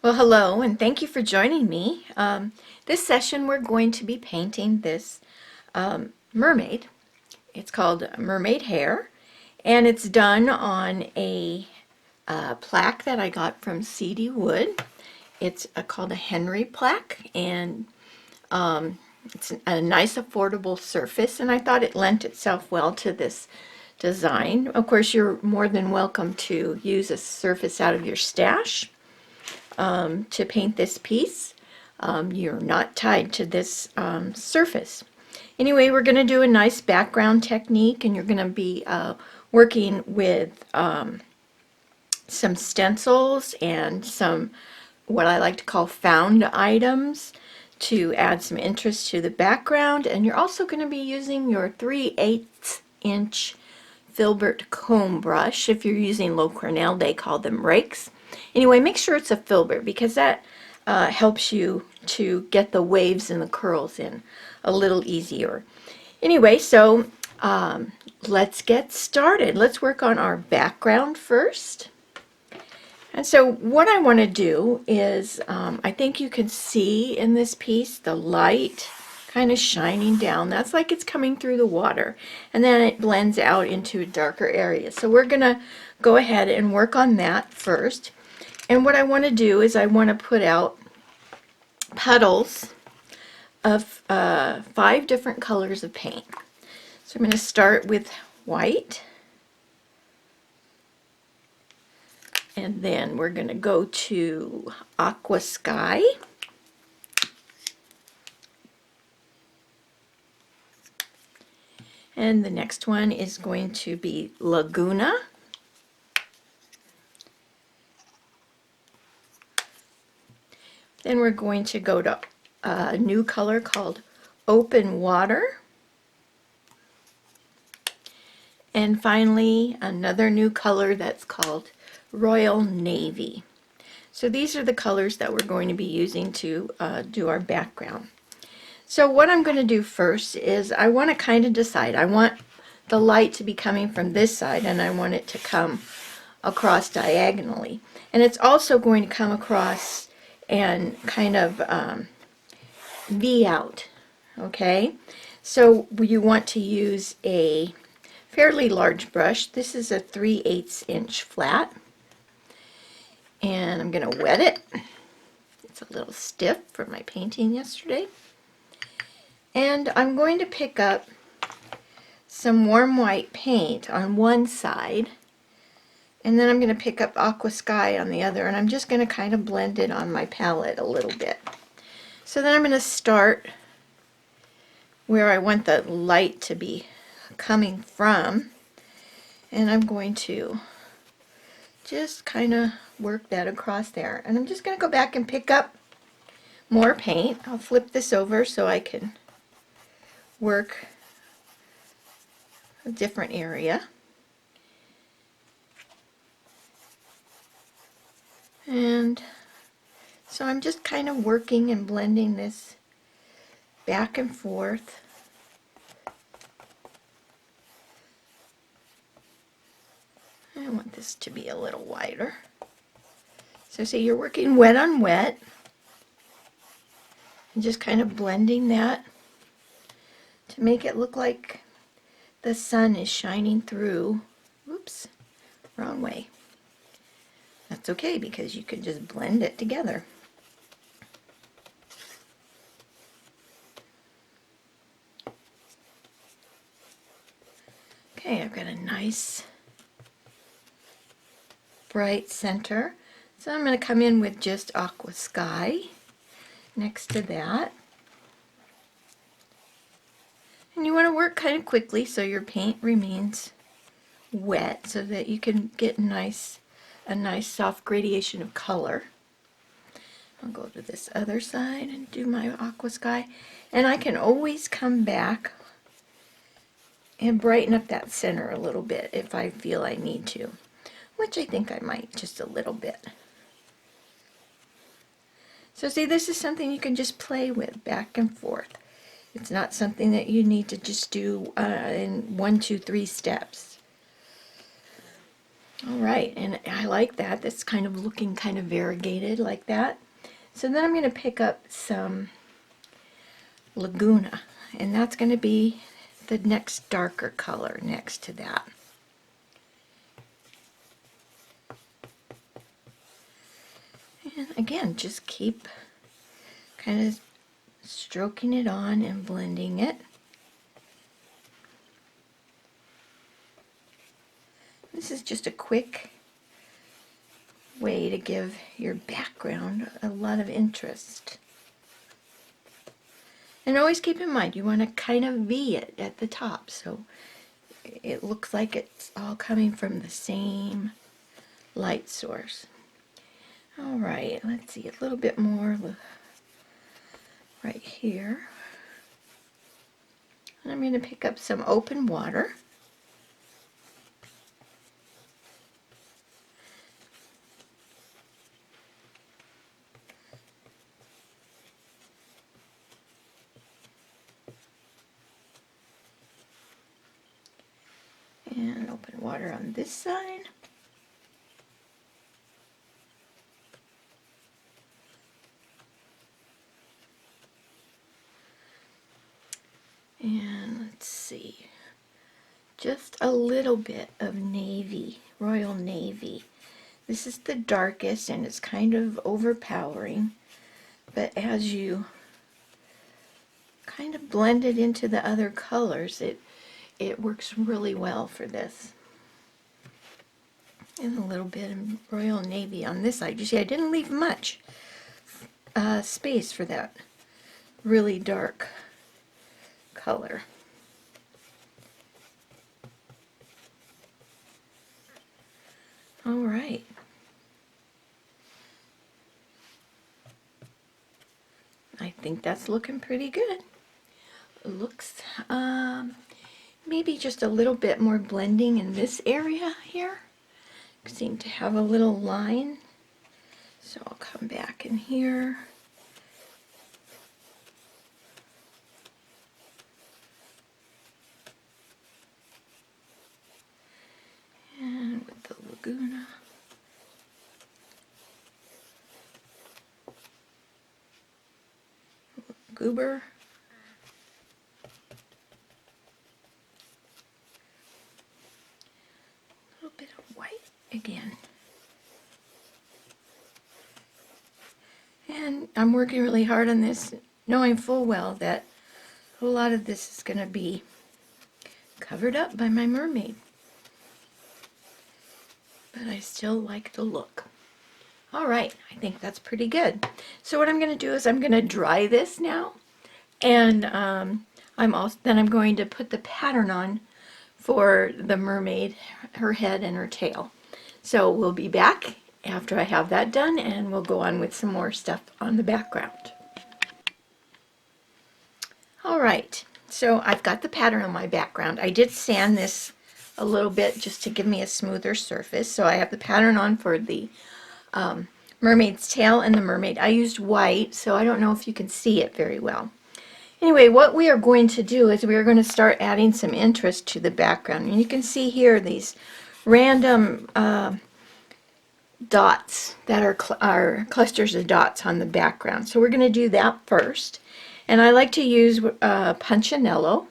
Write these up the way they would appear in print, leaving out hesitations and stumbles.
Well, hello, and thank you for joining me. This session we're going to be painting this mermaid. It's called Mermaid Hair, and it's done on a plaque that I got from CD Wood. It's called a Henry plaque, and it's a nice affordable surface, and I thought it lent itself well to this design. Of course, you're more than welcome to use a surface out of your stash to paint this piece. You're not tied to this surface. Anyway, we're going to do a nice background technique, and you're going to be working with some stencils and some what I like to call found items to add some interest to the background. And you're also going to be using your 3/8 inch filbert comb brush. If you're using low Cornell, they call them rakes. Anyway, make sure it's a filbert because that helps you to get the waves and the curls in a little easier. Anyway, so let's get started. Let's work on our background first. And so what I want to do is, I think you can see in this piece the light kind of shining down. That's like it's coming through the water, and then it blends out into a darker area. So we're going to go ahead and work on that first. And what I want to do is I want to put out puddles of 5 different colors of paint. So I'm going to start with white, and then we're going to go to aqua sky, and the next one is going to be laguna, then we're going to go to a new color called open water, and finally another new color that's called royal navy. So these are the colors that we're going to be using to do our background. So what I'm going to do first is I want to kind of decide. I want the light to be coming from this side, and I want it to come across diagonally. And it's also going to come across and kind of V out. Okay? So you want to use a fairly large brush. This is a 3/8 inch flat. And I'm going to wet it. It's a little stiff from my painting yesterday. And I'm going to pick up some warm white paint on one side, and then I'm going to pick up aqua sky on the other, and I'm just going to kind of blend it on my palette a little bit. So then I'm going to start where I want the light to be coming from, and I'm going to just kind of work that across there. And I'm just going to go back and pick up more paint. I'll flip this over so I can work a different area. And so I'm just kind of working and blending this back and forth. I want this to be a little wider. So see, you're working wet on wet and just kind of blending that to make it look like the sun is shining through. Oops, wrong way. That's okay because you can just blend it together. Okay, I've got a nice bright center. So I'm going to come in with just aqua sky next to that. And you want to work kind of quickly so your paint remains wet so that you can get a nice soft gradation of color. I'll go to this other side and do my aqua sky, and I can always come back and brighten up that center a little bit if I feel I need to, which I think I might just a little bit. So see, this is something you can just play with back and forth. It's not something that you need to just do in 1, 2, 3 steps. All right, and I like that. That's kind of looking kind of variegated like that. So then I'm going to pick up some Laguna, and that's going to be the next darker color next to that. And again, just keep kind of stroking it on and blending it. This is just a quick way to give your background a lot of interest. And always keep in mind, you want to kind of V it at the top so it looks like it's all coming from the same light source. All right, let's see, a little bit more right here. And I'm going to pick up some open water. And open water on this side. And let's see, just a little bit of navy, royal navy. This is the darkest and it's kind of overpowering, but as you kind of blend it into the other colors, it works really well for this. And a little bit of royal navy on this side. You see, I didn't leave much space for that really dark color. All right. I think that's looking pretty good. It looks maybe just a little bit more blending in this area here. Seem to have a little line. So I'll come back in here. And with the Laguna. Goober. A little bit of white again. And I'm working really hard on this, knowing full well that a lot of this is going to be covered up by my mermaid. But I still like the look. All right, I think that's pretty good. So what I'm going to do is I'm going to dry this now, and I'm going to put the pattern on for the mermaid, her head and her tail. So we'll be back after I have that done, and we'll go on with some more stuff on the background. All right, so I've got the pattern on my background. I did sand this a little bit just to give me a smoother surface. So I have the pattern on for the mermaid's tail and the mermaid. I used white, so I don't know if you can see it very well. Anyway, what we are going to do is we are going to start adding some interest to the background. And you can see here these random dots that are clusters of dots on the background. So we're going to do that first. And I like to use Punchinello,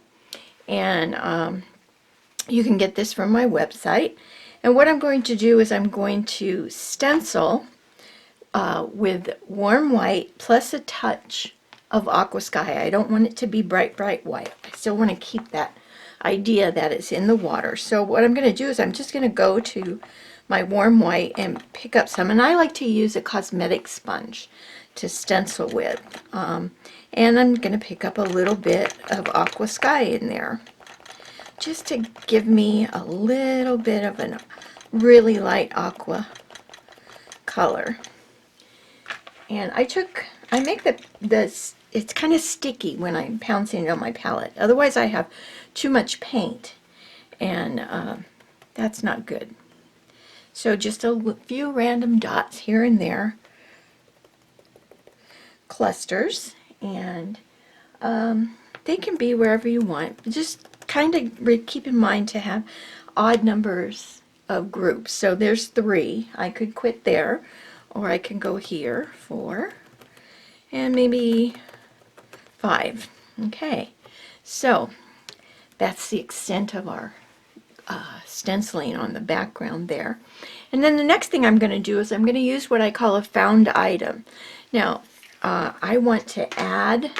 and you can get this from my website. And what I'm going to do is I'm going to stencil with warm white plus a touch of aqua sky. I don't want it to be bright, bright white. I still want to keep that idea that it's in the water. So what I'm going to do is I'm just going to go to my warm white and pick up some. And I like to use a cosmetic sponge to stencil with. And I'm going to pick up a little bit of aqua sky in there, just to give me a little bit of a really light aqua color. And I make this, it's kind of sticky when I'm pouncing it on my palette. Otherwise I have too much paint, and that's not good. So just a few random dots here and there, clusters, and they can be wherever you want. Just kind of keep in mind to have odd numbers of groups. So there's 3. I could quit there, or I can go here, 4, and maybe 5. Okay, so that's the extent of our stenciling on the background there. And then the next thing I'm going to do is I'm going to use what I call a found item. Now, I want to add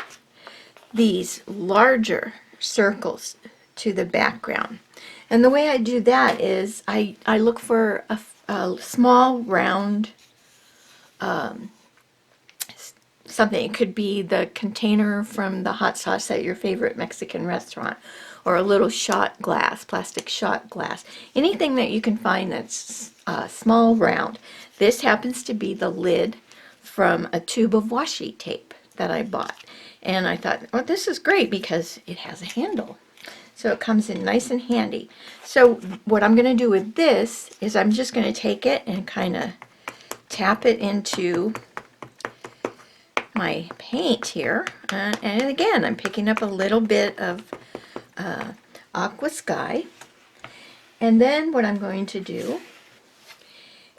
these larger circles to the background. And the way I do that is I look for a small round something. It could be the container from the hot sauce at your favorite Mexican restaurant, or a little shot glass, plastic shot glass. Anything that you can find that's small, round. This happens to be the lid from a tube of washi tape that I bought. And I thought, well, this is great because it has a handle. So it comes in nice and handy. So what I'm going to do with this is I'm just going to take it and kind of tap it into my paint here, and again I'm picking up a little bit of aqua sky, and then what I'm going to do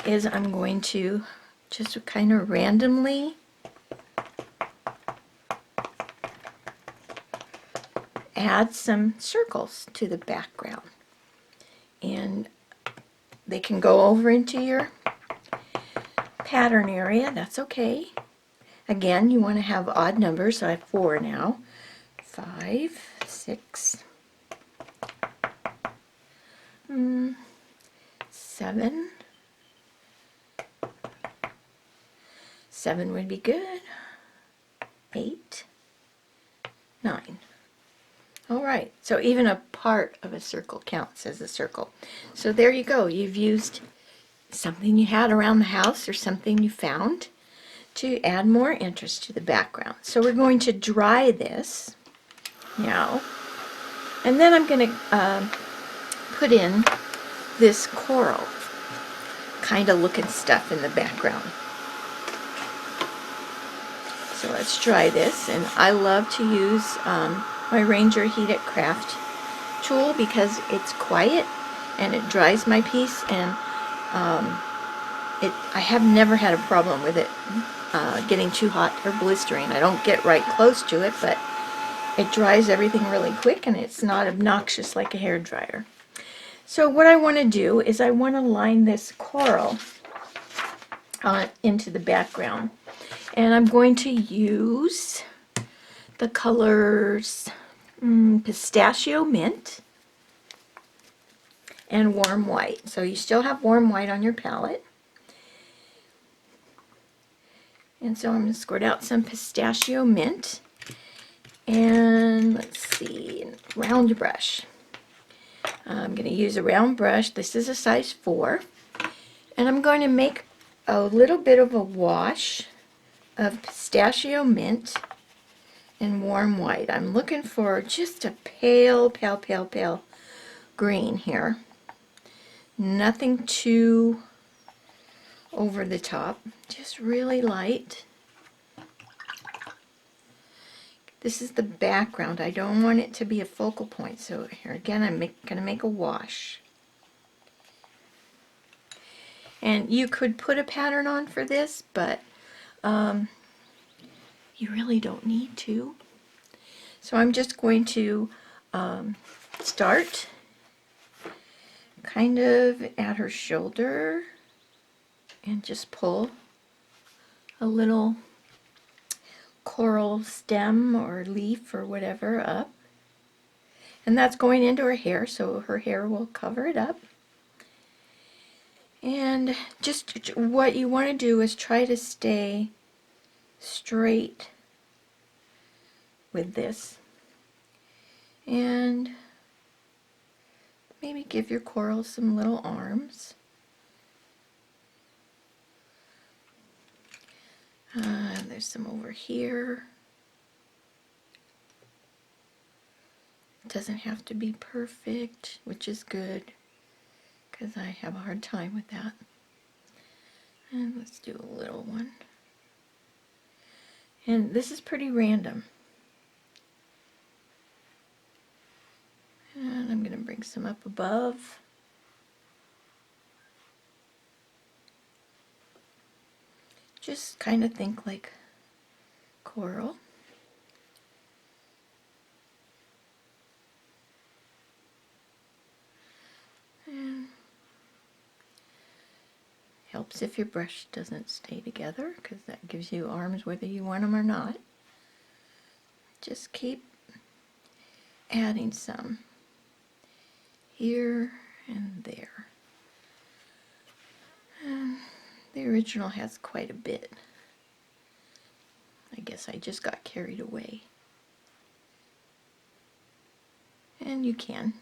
is I'm going to just kind of randomly add some circles to the background, and they can go over into your pattern area. That's okay. Again, you want to have odd numbers, so I have 4 now. 5, 6, 7. 7 would be good. 8, 9. All right, so even a part of a circle counts as a circle. So there you go. You've used something you had around the house or something you found to add more interest to the background. So we're going to dry this now, and then I'm going to put in this coral kind of looking stuff in the background. So let's dry this, and I love to use my Ranger Heat It Craft tool because it's quiet and it dries my piece, and I have never had a problem with it getting too hot or blistering. I don't get right close to it, but it dries everything really quick and it's not obnoxious like a hair dryer. So what I want to do is I want to line this coral into the background, and I'm going to use the colors Pistachio Mint and Warm White. So you still have Warm White on your palette. And so I'm going to squirt out some Pistachio Mint, and let's see, round brush. I'm going to use a round brush. This is a size 4, and I'm going to make a little bit of a wash of Pistachio Mint and Warm White. I'm looking for just a pale, pale, pale, pale green here. Nothing too over the top, just really light. This is the background. I don't want it to be a focal point, so here again I'm going to make a wash. And you could put a pattern on for this, but you really don't need to. So I'm just going to start kind of at her shoulder and just pull a little coral stem or leaf or whatever up. And that's going into her hair, so her hair will cover it up. And just what you want to do is try to stay straight with this. And maybe give your coral some little arms. There's some over here. It doesn't have to be perfect, which is good, because I have a hard time with that. And let's do a little one. And this is pretty random. And I'm going to bring some up above. Just kind of think like coral. And helps if your brush doesn't stay together, because that gives you arms whether you want them or not. Just keep adding some here and there. And the original has quite a bit. I guess I just got carried away. And you can.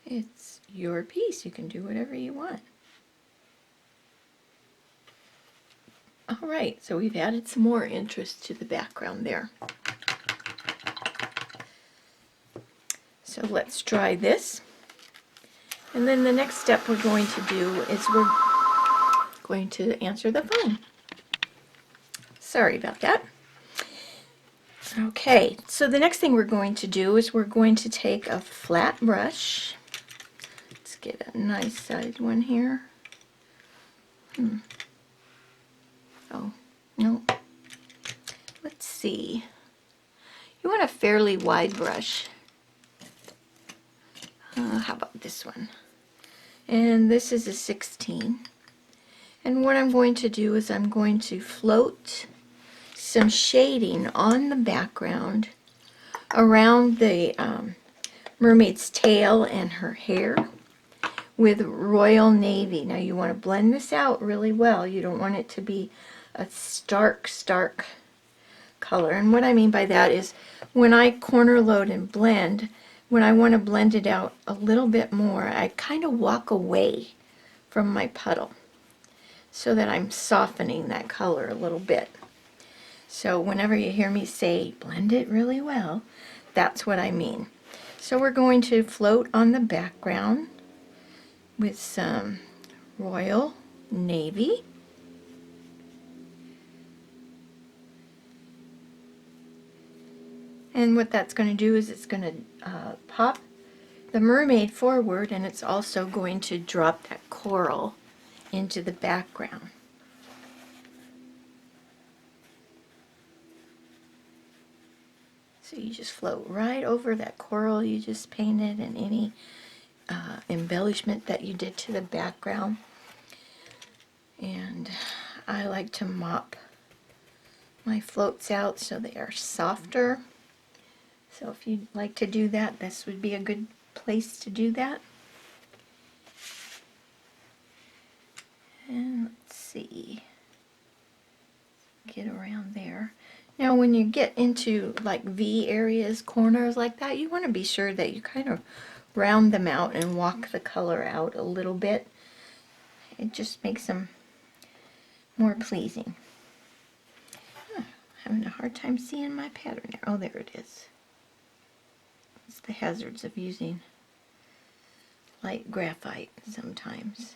It's your piece. You can do whatever you want. All right, so we've added some more interest to the background there. So let's try this. And then the next step we're going to do is we're going to answer the phone. Sorry about that. Okay, so the next thing we're going to do is we're going to take a flat brush. Let's get a nice sized one here. Oh, no. Let's see. You want a fairly wide brush. How about this one? And this is a 16. And what I'm going to do is I'm going to float some shading on the background around the mermaid's tail and her hair with Royal Navy. Now you want to blend this out really well. You don't want it to be a stark color. And what I mean by that is when I corner load and blend, when I want to blend it out a little bit more, I kind of walk away from my puddle so that I'm softening that color a little bit. So whenever you hear me say blend it really well, that's what I mean. So we're going to float on the background with some Royal Navy. And what that's going to do is it's going to pop the mermaid forward, and it's also going to drop that coral into the background. So you just float right over that coral you just painted and any embellishment that you did to the background. And I like to mop my floats out so they are softer. So if you'd like to do that, this would be a good place to do that. And let's see, get around there. Now when you get into like V areas, corners like that, you want to be sure that you kind of round them out and walk the color out a little bit. It just makes them more pleasing. Having a hard time seeing my pattern there. Oh, there it is. It's the hazards of using light graphite sometimes.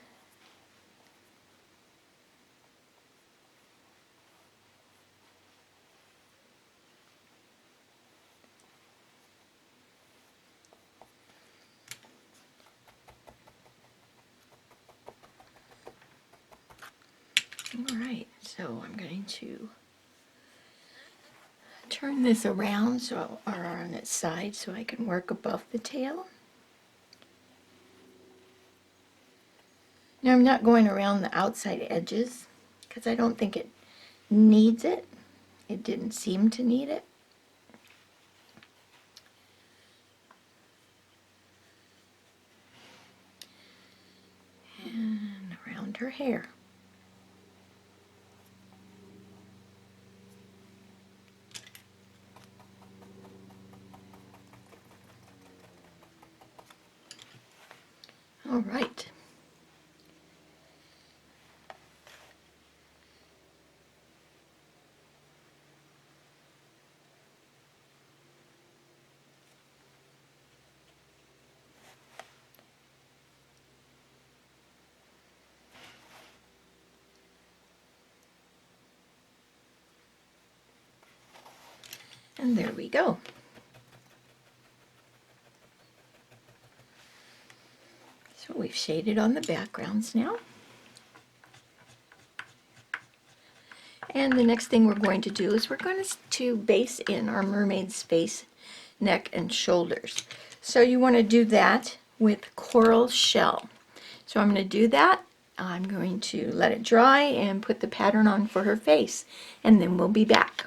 Alright, so I'm going to turn this around so or on its side so I can work above the tail. Now I'm not going around the outside edges because I don't think it needs it. It didn't seem to need it. And around her hair. All right. And there we go. So we've shaded on the backgrounds now. And the next thing we're going to do is we're going to base in our mermaid's face, neck, and shoulders. So you want to do that with coral shell. So I'm going to do that. I'm going to let it dry and put the pattern on for her face, and then we'll be back.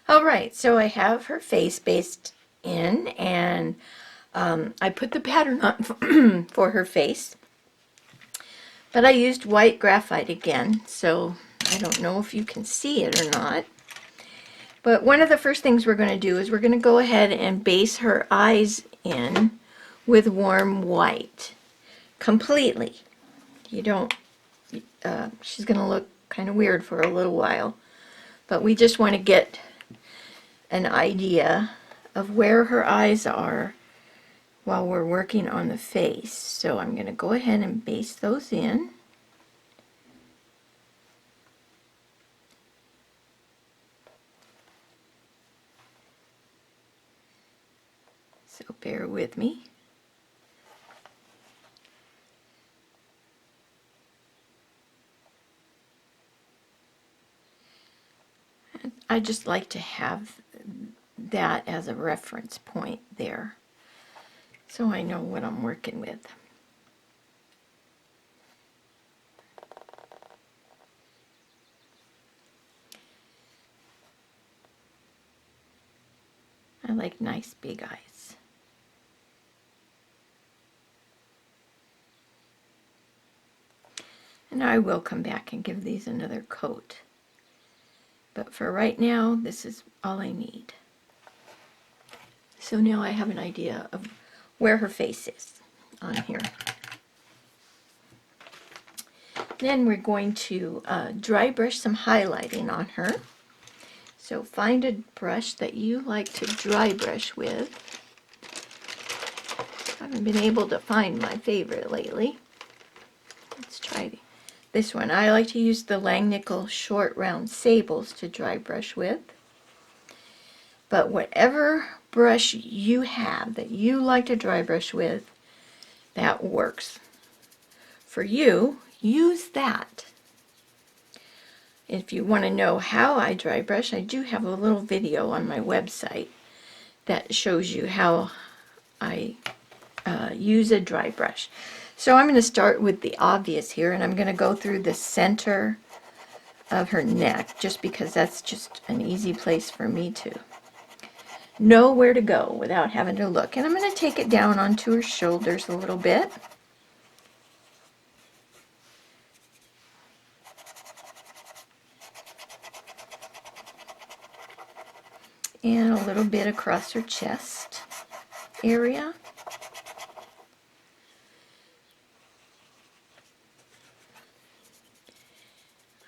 Alright, so I have her face based in, and I put the pattern on for her face, but I used white graphite again, so I don't know if you can see it or not. But one of the first things we're going to do is we're going to go ahead and base her eyes in with warm white completely. You don't, she's going to look kind of weird for a little while, but we just want to get an idea of where her eyes are while we're working on the face. So I'm going to go ahead and base those in. So bear with me. I just like to have that as a reference point there, so I know what I'm working with. I like nice big eyes. And I will come back and give these another coat. But for right now, this is all I need. So now I have an idea of where her face is on here. Then we're going to dry brush some highlighting on her. So find a brush that you like to dry brush with. I haven't been able to find my favorite lately. Let's try this one. I like to use the Langnickel short round sables to dry brush with. But whatever brush you have that you like to dry brush with, that works. For you, use that. If you want to know how I dry brush, I do have a little video on my website that shows you how I use a dry brush. So I'm going to start with the obvious here, and I'm going to go through the center of her neck, just because that's just an easy place for me to know where to go without having to look. And I'm going to take it down onto her shoulders a little bit. And a little bit across her chest area.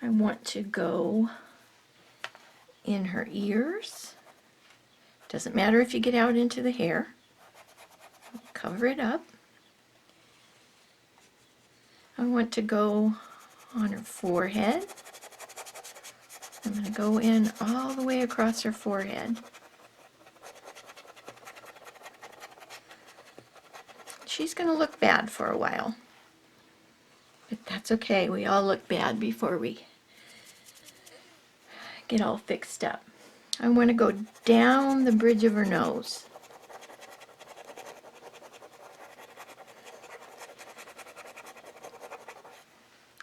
I want to go in her ears. Doesn't matter if you get out into the hair. Cover it up. I want to go on her forehead. I'm going to go in all the way across her forehead. She's going to look bad for a while. But that's okay. We all look bad before we get all fixed up. I want to go down the bridge of her nose.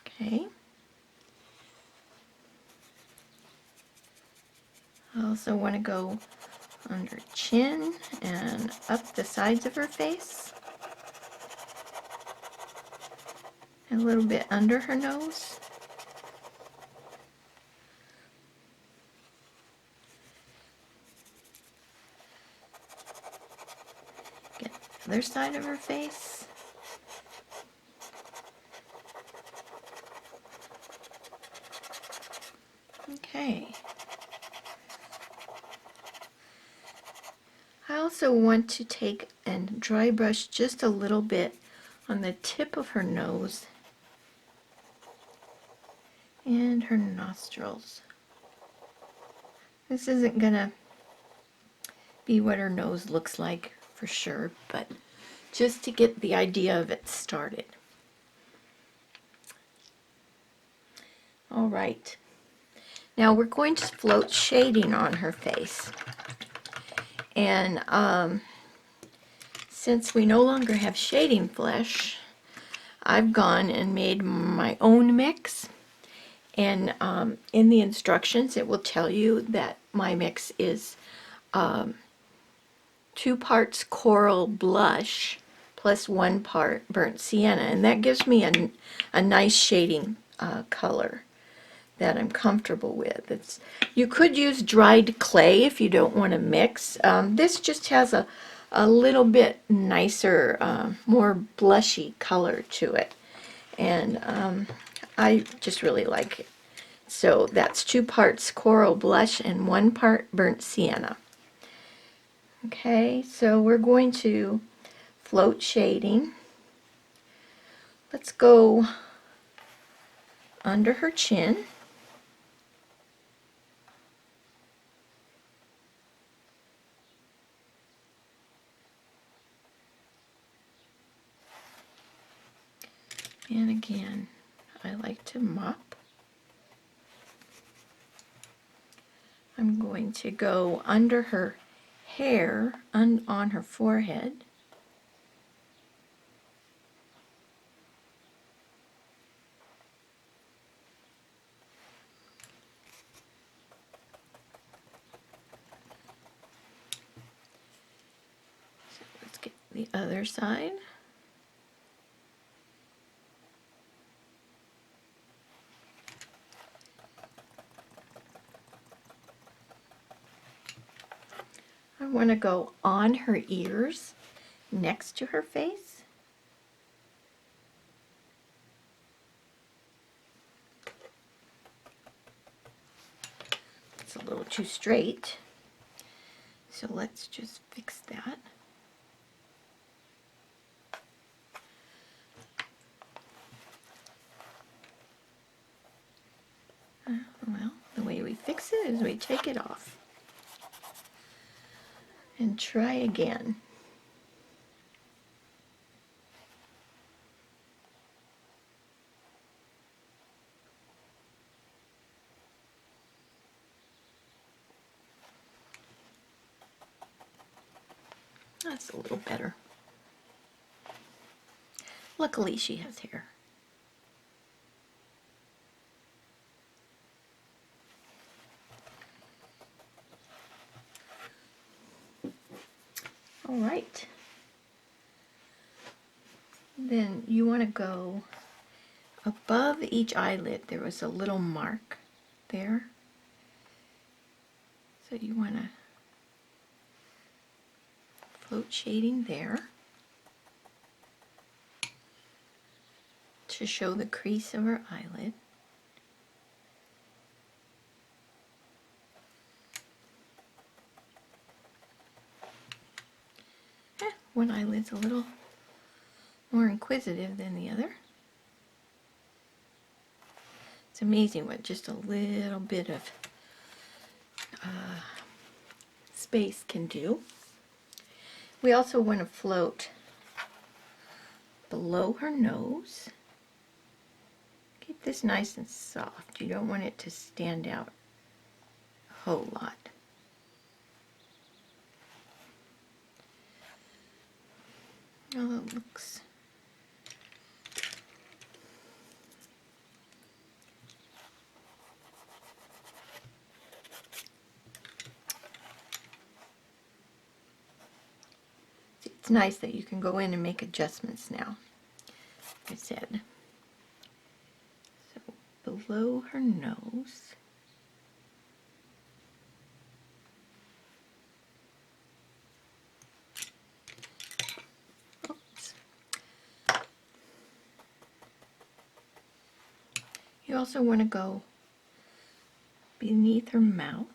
Okay. I also want to go on her chin and up the sides of her face. And a little bit under her nose. Get the other side of her face. Okay. I also want to take and dry brush just a little bit on the tip of her nose and her nostrils. This isn't gonna be what her nose looks like for sure, but just to get the idea of it started. All right. Now we're going to float shading on her face. And since we no longer have shading flesh, I've gone and made my own mix. And in the instructions, it will tell you that my mix is 2 parts coral blush plus 1 part burnt sienna. And that gives me a nice shading color that I'm comfortable with. You could use dried clay if you don't want to mix. This just has a little bit nicer, more blushy color to it. And I just really like it. So that's 2 parts coral blush and 1 part burnt sienna. Okay, so we're going to float shading. Let's go under her chin. And again, I like to mop. I'm going to go under her hair, on her forehead. So let's get the other side. I want to go on her ears next to her face. It's a little too straight, so let's just fix that. Well, the way we fix it is we take it off and try again. That's a little better. Luckily, she has hair. All right. Then you want to go above each eyelid. There was a little mark there. So you want to float shading there to show the crease of her eyelid. One eyelid's a little more inquisitive than the other. It's amazing what just a little bit of space can do. We also want to float below her nose. Keep this nice and soft. You don't want it to stand out a whole lot. Oh, it looks it's nice that you can go in and make adjustments now, like I said. So below her nose. Oops. You also want to go beneath her mouth.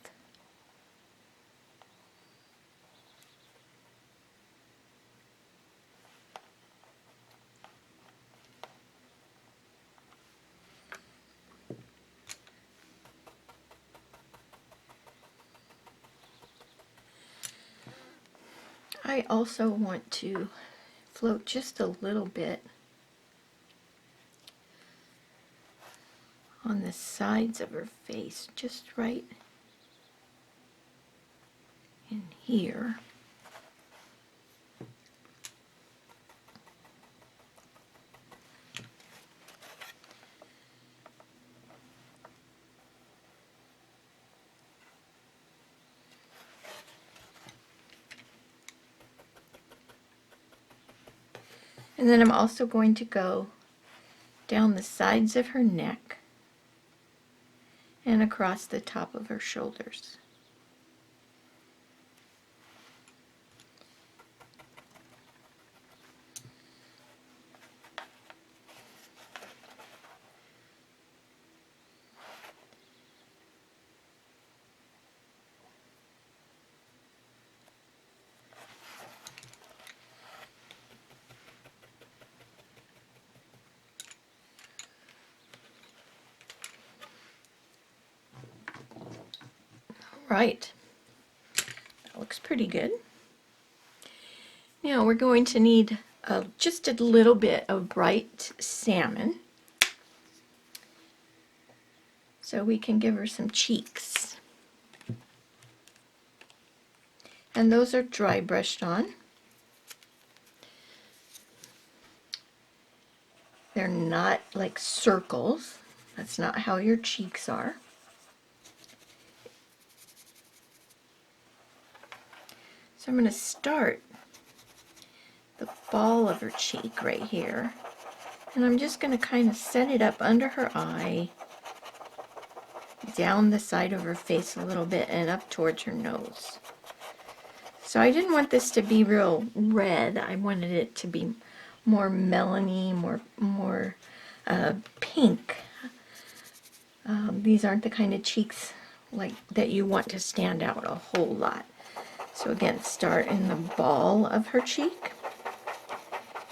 I also want to float just a little bit on the sides of her face, just right in here. And then I'm also going to go down the sides of her neck and across the top of her shoulders. Right, that looks pretty good. Now we're going to need just a little bit of bright salmon so we can give her some cheeks. And those are dry brushed on. They're not like circles. That's not how your cheeks are. So I'm going to start the ball of her cheek right here. And I'm just going to kind of set it up under her eye, down the side of her face a little bit, and up towards her nose. So I didn't want this to be real red. I wanted it to be more melony, more pink. These aren't the kind of cheeks like that you want to stand out a whole lot. So again, start in the ball of her cheek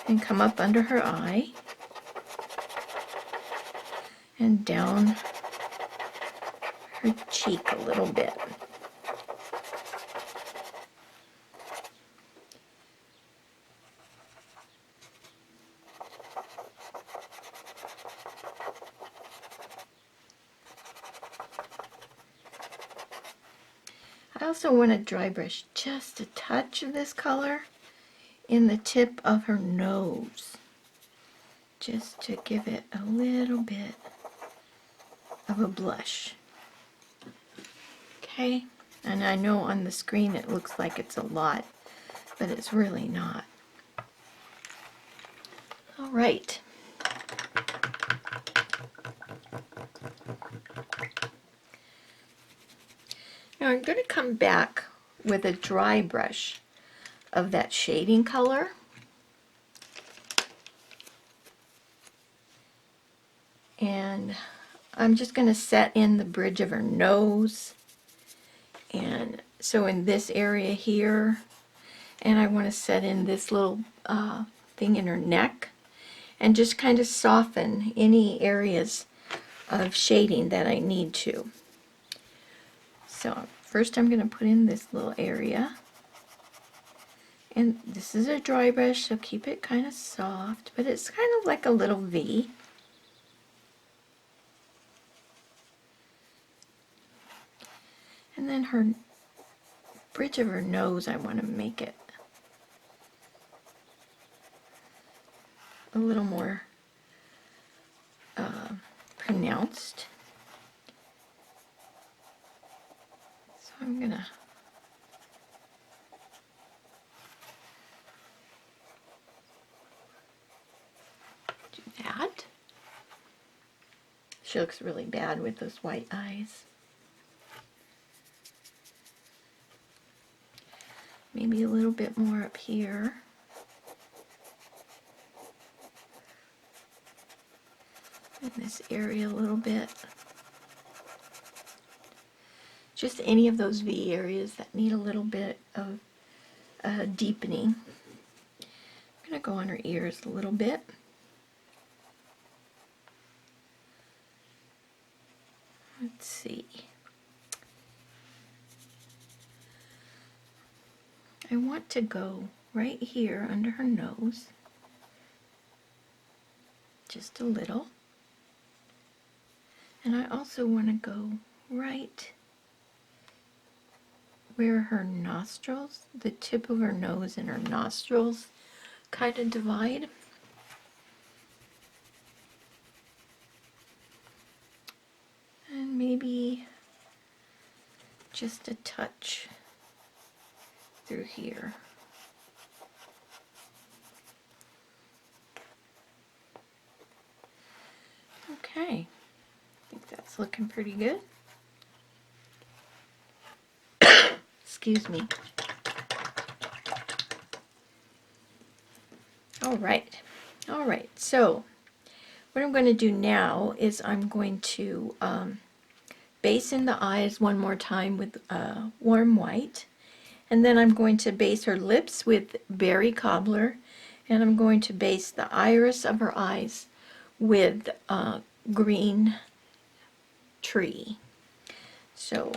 and come up under her eye and down her cheek a little bit. I also want to dry brush just a touch of this color in the tip of her nose, just to give it a little bit of a blush. Okay, and I know on the screen it looks like it's a lot, but it's really not. All right. Now I'm going to come back with a dry brush of that shading color. And I'm just going to set in the bridge of her nose. And so in this area here, and I want to set in this little thing in her neck and just kind of soften any areas of shading that I need to. So first I'm going to put in this little area. And this is a dry brush, so keep it kind of soft, but it's kind of like a little V. And then her bridge of her nose, I want to make it a little more pronounced. So I'm going to do that. She looks really bad with those white eyes. Maybe a little bit more up here. In this area a little bit. Just any of those V areas that need a little bit of deepening. I'm going to go on her ears a little bit. Let's see. I want to go right here under her nose. Just a little. And I also want to go right where her nostrils, the tip of her nose and her nostrils kind of divide. And maybe just a touch through here. Okay, I think that's looking pretty good. Excuse me. All right, so what I'm going to do now is I'm going to base in the eyes one more time with warm white, and then I'm going to base her lips with berry cobbler, and I'm going to base the iris of her eyes with green tree. So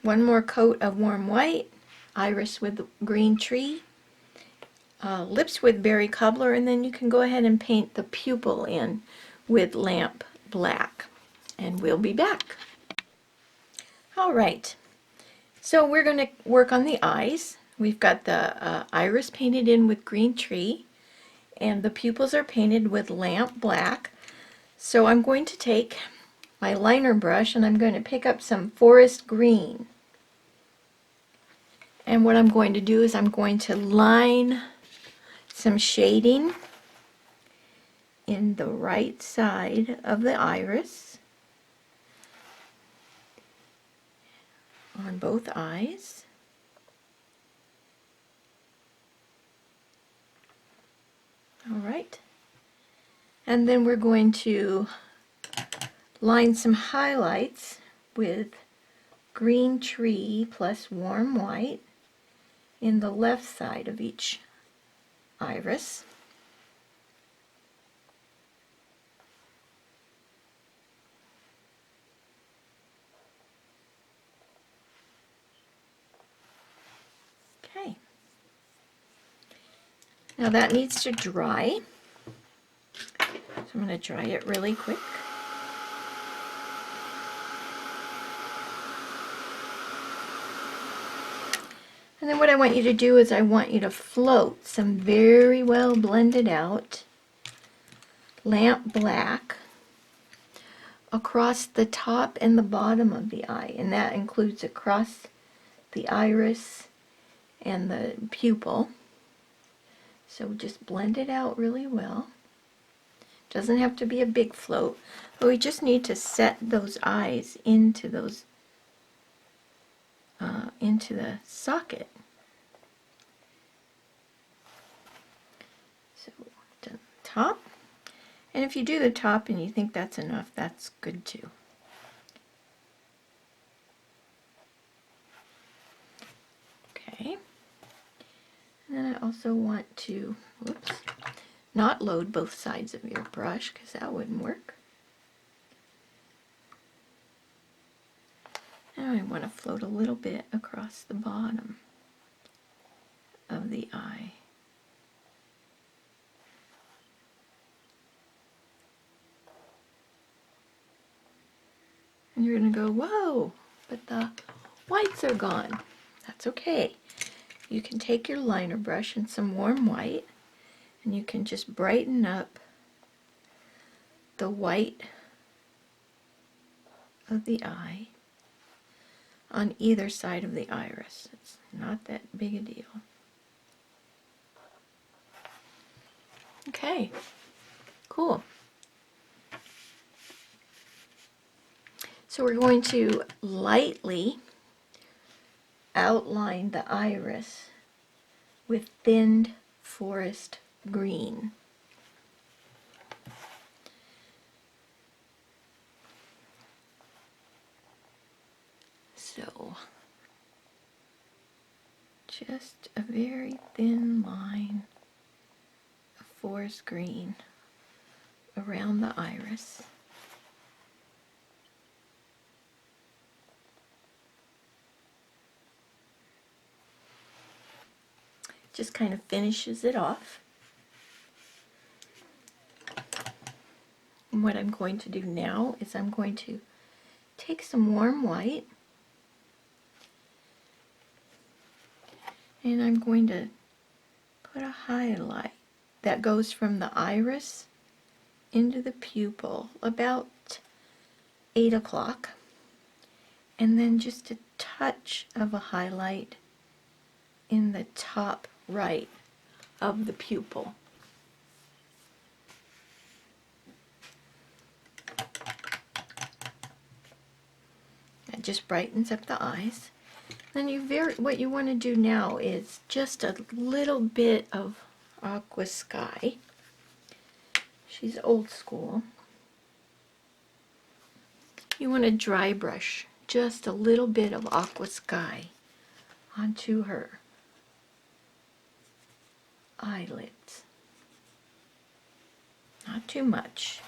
one more coat of warm white, iris with green tree, lips with berry cobbler, and then you can go ahead and paint the pupil in with lamp black. And we'll be back. All right, so we're going to work on the eyes. We've got the iris painted in with green tree, and the pupils are painted with lamp black. So I'm going to take my liner brush and I'm going to pick up some forest green. And what I'm going to do is I'm going to line some shading in the right side of the iris on both eyes. All right. And then we're going to line some highlights with green tree plus warm white in the left side of each iris. Okay. Now that needs to dry. So I'm going to dry it really quick. And then what I want you to do is I want you to float some very well blended out lamp black across the top and the bottom of the eye, and that includes across the iris and the pupil. So just blend it out really well. Doesn't have to be a big float, but we just need to set those eyes into those into the socket. So the top, and if you do the top and you think that's enough, that's good too. Okay, and then I also want to, whoops, not load both sides of your brush because that wouldn't work. Now I want to float a little bit across the bottom of the eye. And you're going to go, whoa, but the whites are gone. That's okay. You can take your liner brush and some warm white, and you can just brighten up the white of the eye on either side of the iris. It's not that big a deal. Okay, cool. So we're going to lightly outline the iris with thinned forest green. So just a very thin line of forest green around the iris. Just kind of finishes it off. And what I'm going to do now is I'm going to take some warm white and I'm going to put a highlight that goes from the iris into the pupil about 8 o'clock, and then just a touch of a highlight in the top right of the pupil. That just brightens up the eyes. Then what you want to do now is just a little bit of Aqua Sky. She's old school. You want to dry brush just a little bit of Aqua Sky onto her eyelids. Not too much.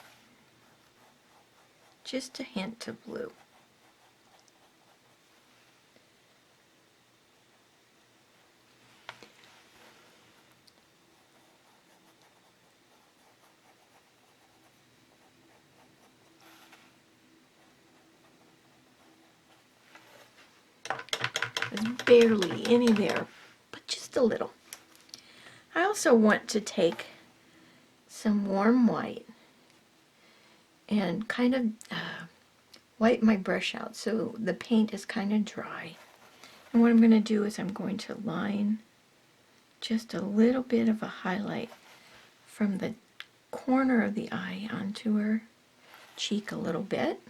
Just a hint of blue. There's barely any there, but just a little. I also want to take some warm white and kind of wipe my brush out so the paint is kind of dry. And what I'm going to do is I'm going to line just a little bit of a highlight from the corner of the eye onto her cheek a little bit,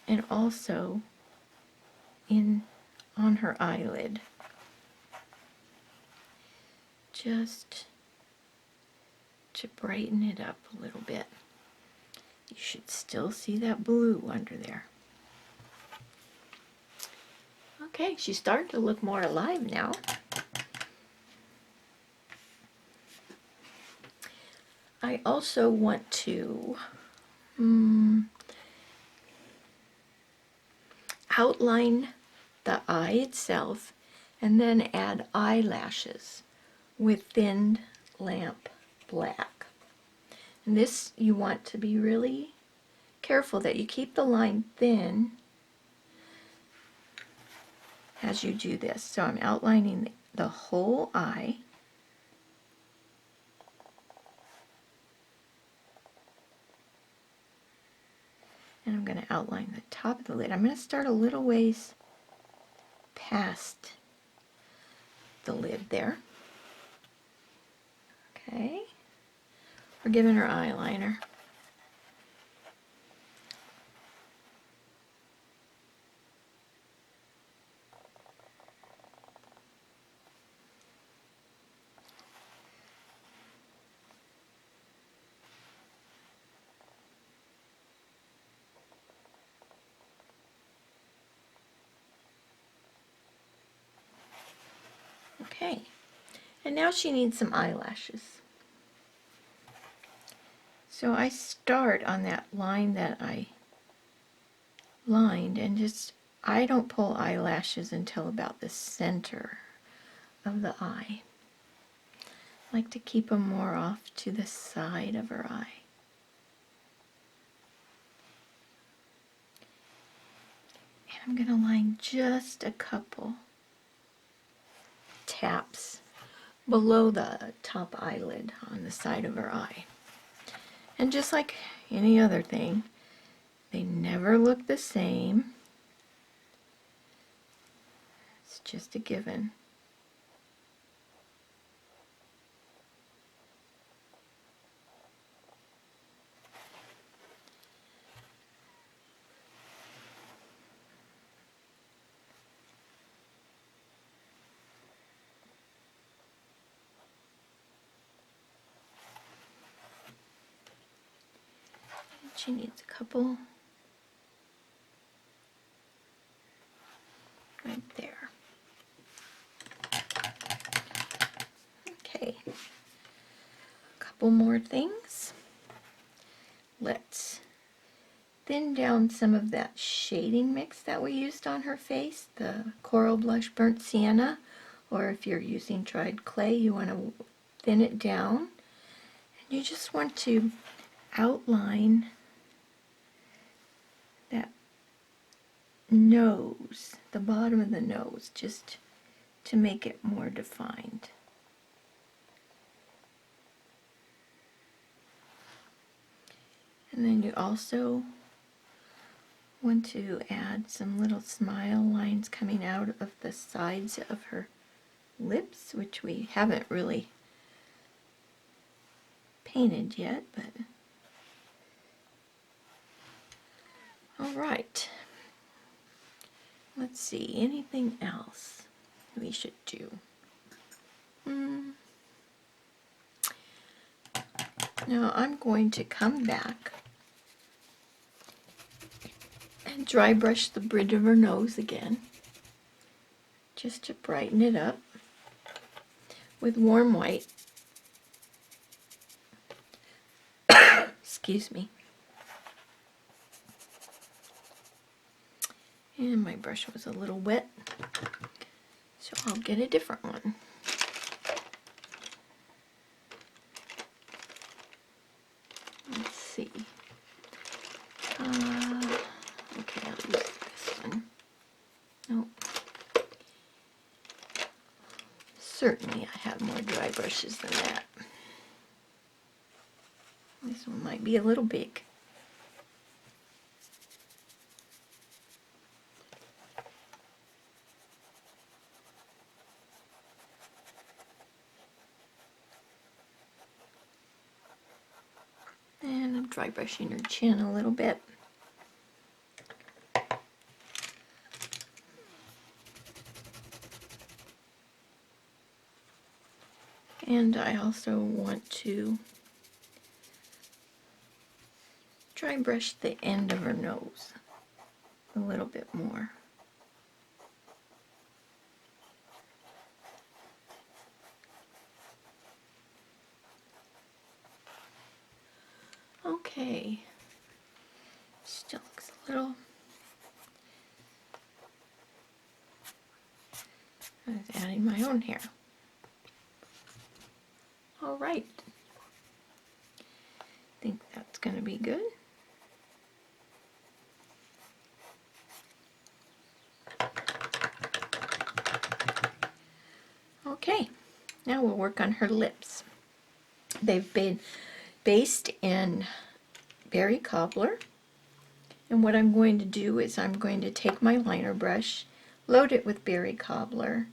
and also on her eyelid, just to brighten it up a little bit. You should still see that blue under there. Okay, she's starting to look more alive now. I also want to outline the eye itself and then add eyelashes with thinned lamp black. And this, you want to be really careful that you keep the line thin as you do this. So I'm outlining the whole eye. And I'm going to outline the top of the lid. I'm going to start a little ways past the lid there. Okay. We're giving her eyeliner. Okay, and now she needs some eyelashes. So I start on that line that I lined, and I don't pull eyelashes until about the center of the eye. I like to keep them more off to the side of her eye. And I'm going to line just a couple taps below the top eyelid on the side of her eye. And just like any other thing, they never look the same. It's just a given. She needs a couple right there. Okay, a couple more things. Let's thin down some of that shading mix that we used on her face, the Coral Blush Burnt Sienna, or if you're using dried clay, you want to thin it down. And you just want to outline that nose, the bottom of the nose, just to make it more defined. And then you also want to add some little smile lines coming out of the sides of her lips, which we haven't really painted yet, but all right. Let's see, anything else we should do? Now I'm going to come back and dry brush the bridge of her nose again, just to brighten it up with warm white. Excuse me. And my brush was a little wet, so I'll get a different one. Let's see. Okay, I'll use this one. Nope. Certainly I have more dry brushes than that. This one might be a little big. And I'm dry brushing her chin a little bit. And I also want to dry brush the end of her nose a little bit more. Okay, still looks a little, I was adding my own hair. All right, I think that's going to be good. Okay, now we'll work on her lips. They've been based in berry cobbler, and what I'm going to do is I'm going to take my liner brush, load it with berry cobbler,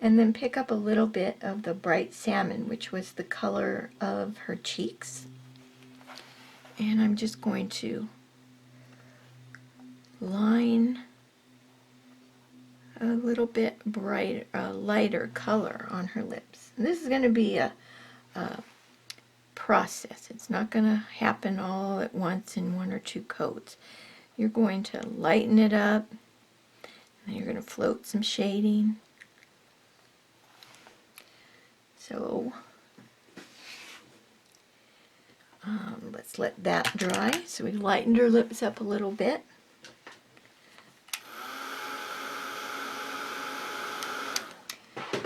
and then pick up a little bit of the bright salmon, which was the color of her cheeks, and I'm just going to line a little bit lighter color on her lips. And this is going to be a process. It's not going to happen all at once in one or two coats. You're going to lighten it up, and you're going to float some shading. So let's let that dry. So we've lightened her lips up a little bit.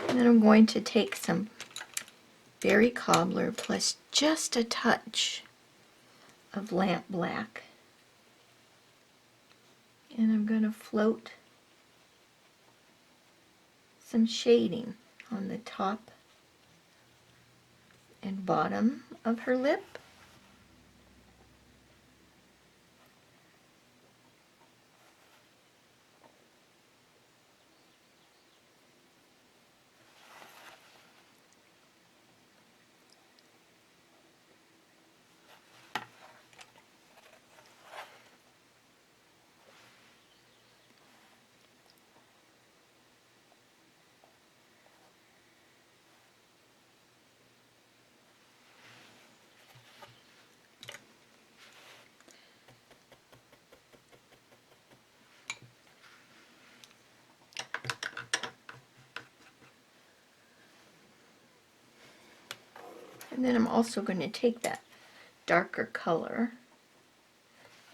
And then I'm going to take some berry cobbler plus just a touch of lamp black, and I'm going to float some shading on the top and bottom of her lip. And then I'm also going to take that darker color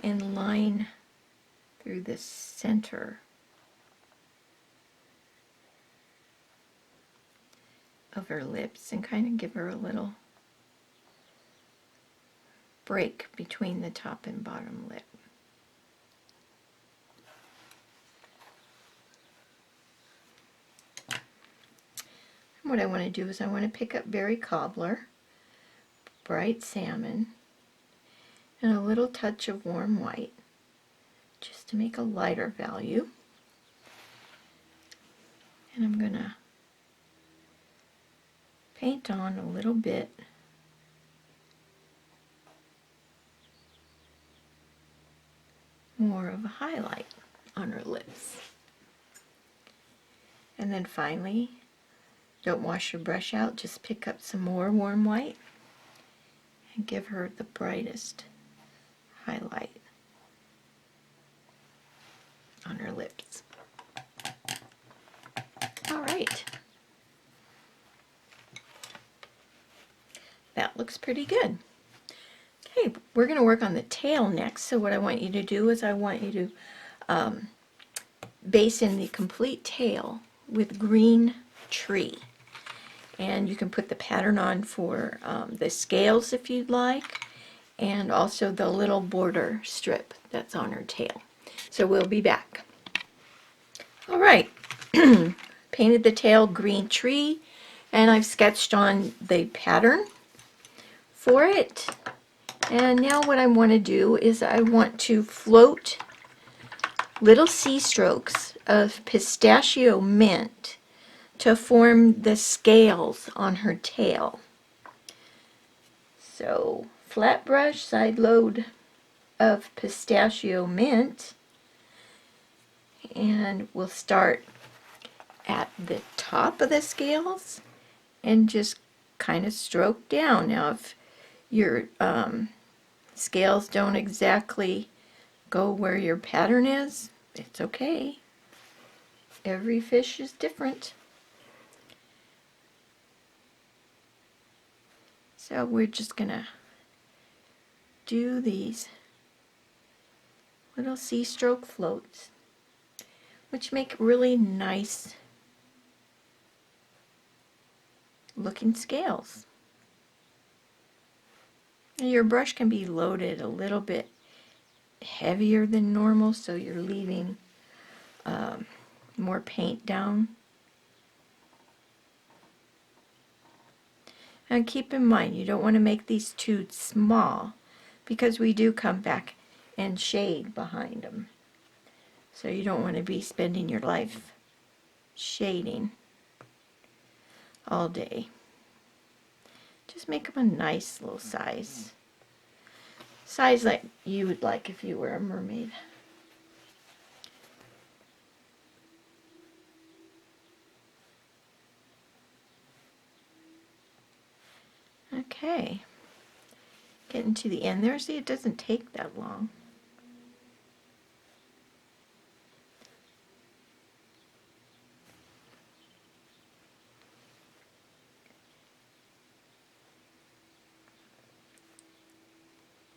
and line through the center of her lips and kind of give her a little break between the top and bottom lip. And what I want to do is I want to pick up Berry Cobbler, Bright Salmon, and a little touch of Warm White, just to make a lighter value. And I'm going to paint on a little bit more of a highlight on her lips. And then finally, don't wash your brush out, just pick up some more Warm White and give her the brightest highlight on her lips. All right. That looks pretty good. Okay, we're going to work on the tail next. So what I want you to do is I want you to base in the complete tail with green tree. And you can put the pattern on for the scales if you'd like, and also the little border strip that's on her tail. So we'll be back. All right, painted the tail green tree, and I've sketched on the pattern for it. And now what I want to do is I want to float little sea strokes of pistachio mint to form the scales on her tail. So flat brush, side load of pistachio mint, and we'll start at the top of the scales and just kind of stroke down. Now if your scales don't exactly go where your pattern is, it's okay. Every fish is different. So we're just gonna do these little sea stroke floats, which make really nice looking scales. Now your brush can be loaded a little bit heavier than normal, so you're leaving more paint down. And keep in mind, you don't want to make these too small because we do come back and shade behind them. So you don't want to be spending your life shading all day. Just make them a nice little size. Size like you would like if you were a mermaid. Okay, getting to the end there. See, it doesn't take that long.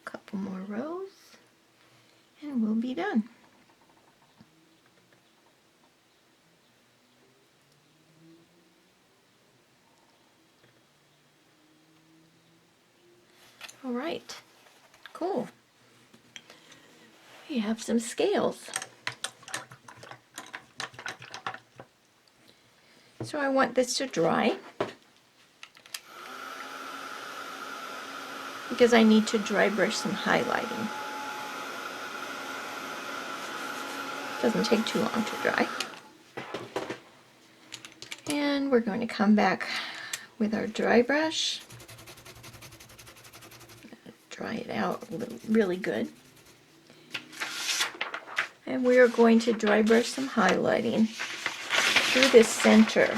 Couple more rows and we'll be done. All right, cool. We have some scales. So I want this to dry because I need to dry brush some highlighting. Doesn't take too long to dry. And we're going to come back with our dry brush. Dry it out really good. And we are going to dry brush some highlighting through the center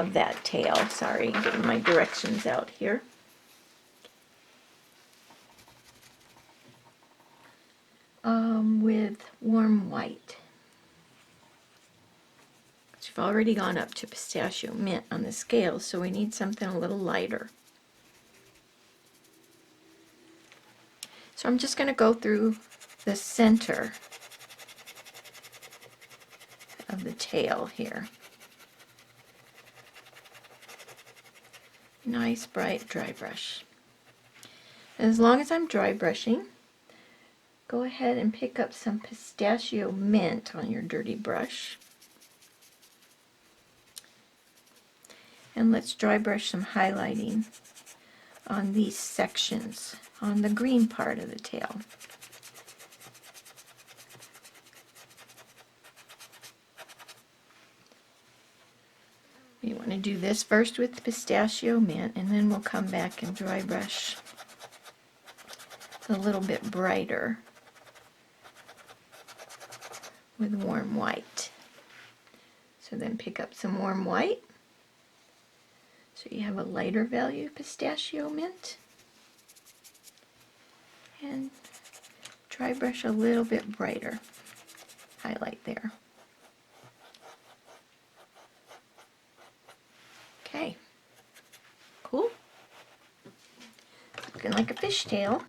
of that tail. Sorry, getting my directions out here. With Warm White. We've already gone up to pistachio mint on the scale, so we need something a little lighter. So I'm just going to go through the center of the tail here. Nice bright dry brush. As long as I'm dry brushing, go ahead and pick up some pistachio mint on your dirty brush. And let's dry brush some highlighting on these sections, on the green part of the tail. You want to do this first with pistachio mint, and then we'll come back and dry brush a little bit brighter with warm white. So then pick up some warm white, so you have a lighter value of pistachio mint, and dry brush a little bit brighter highlight there. Okay, cool. Looking like a fishtail.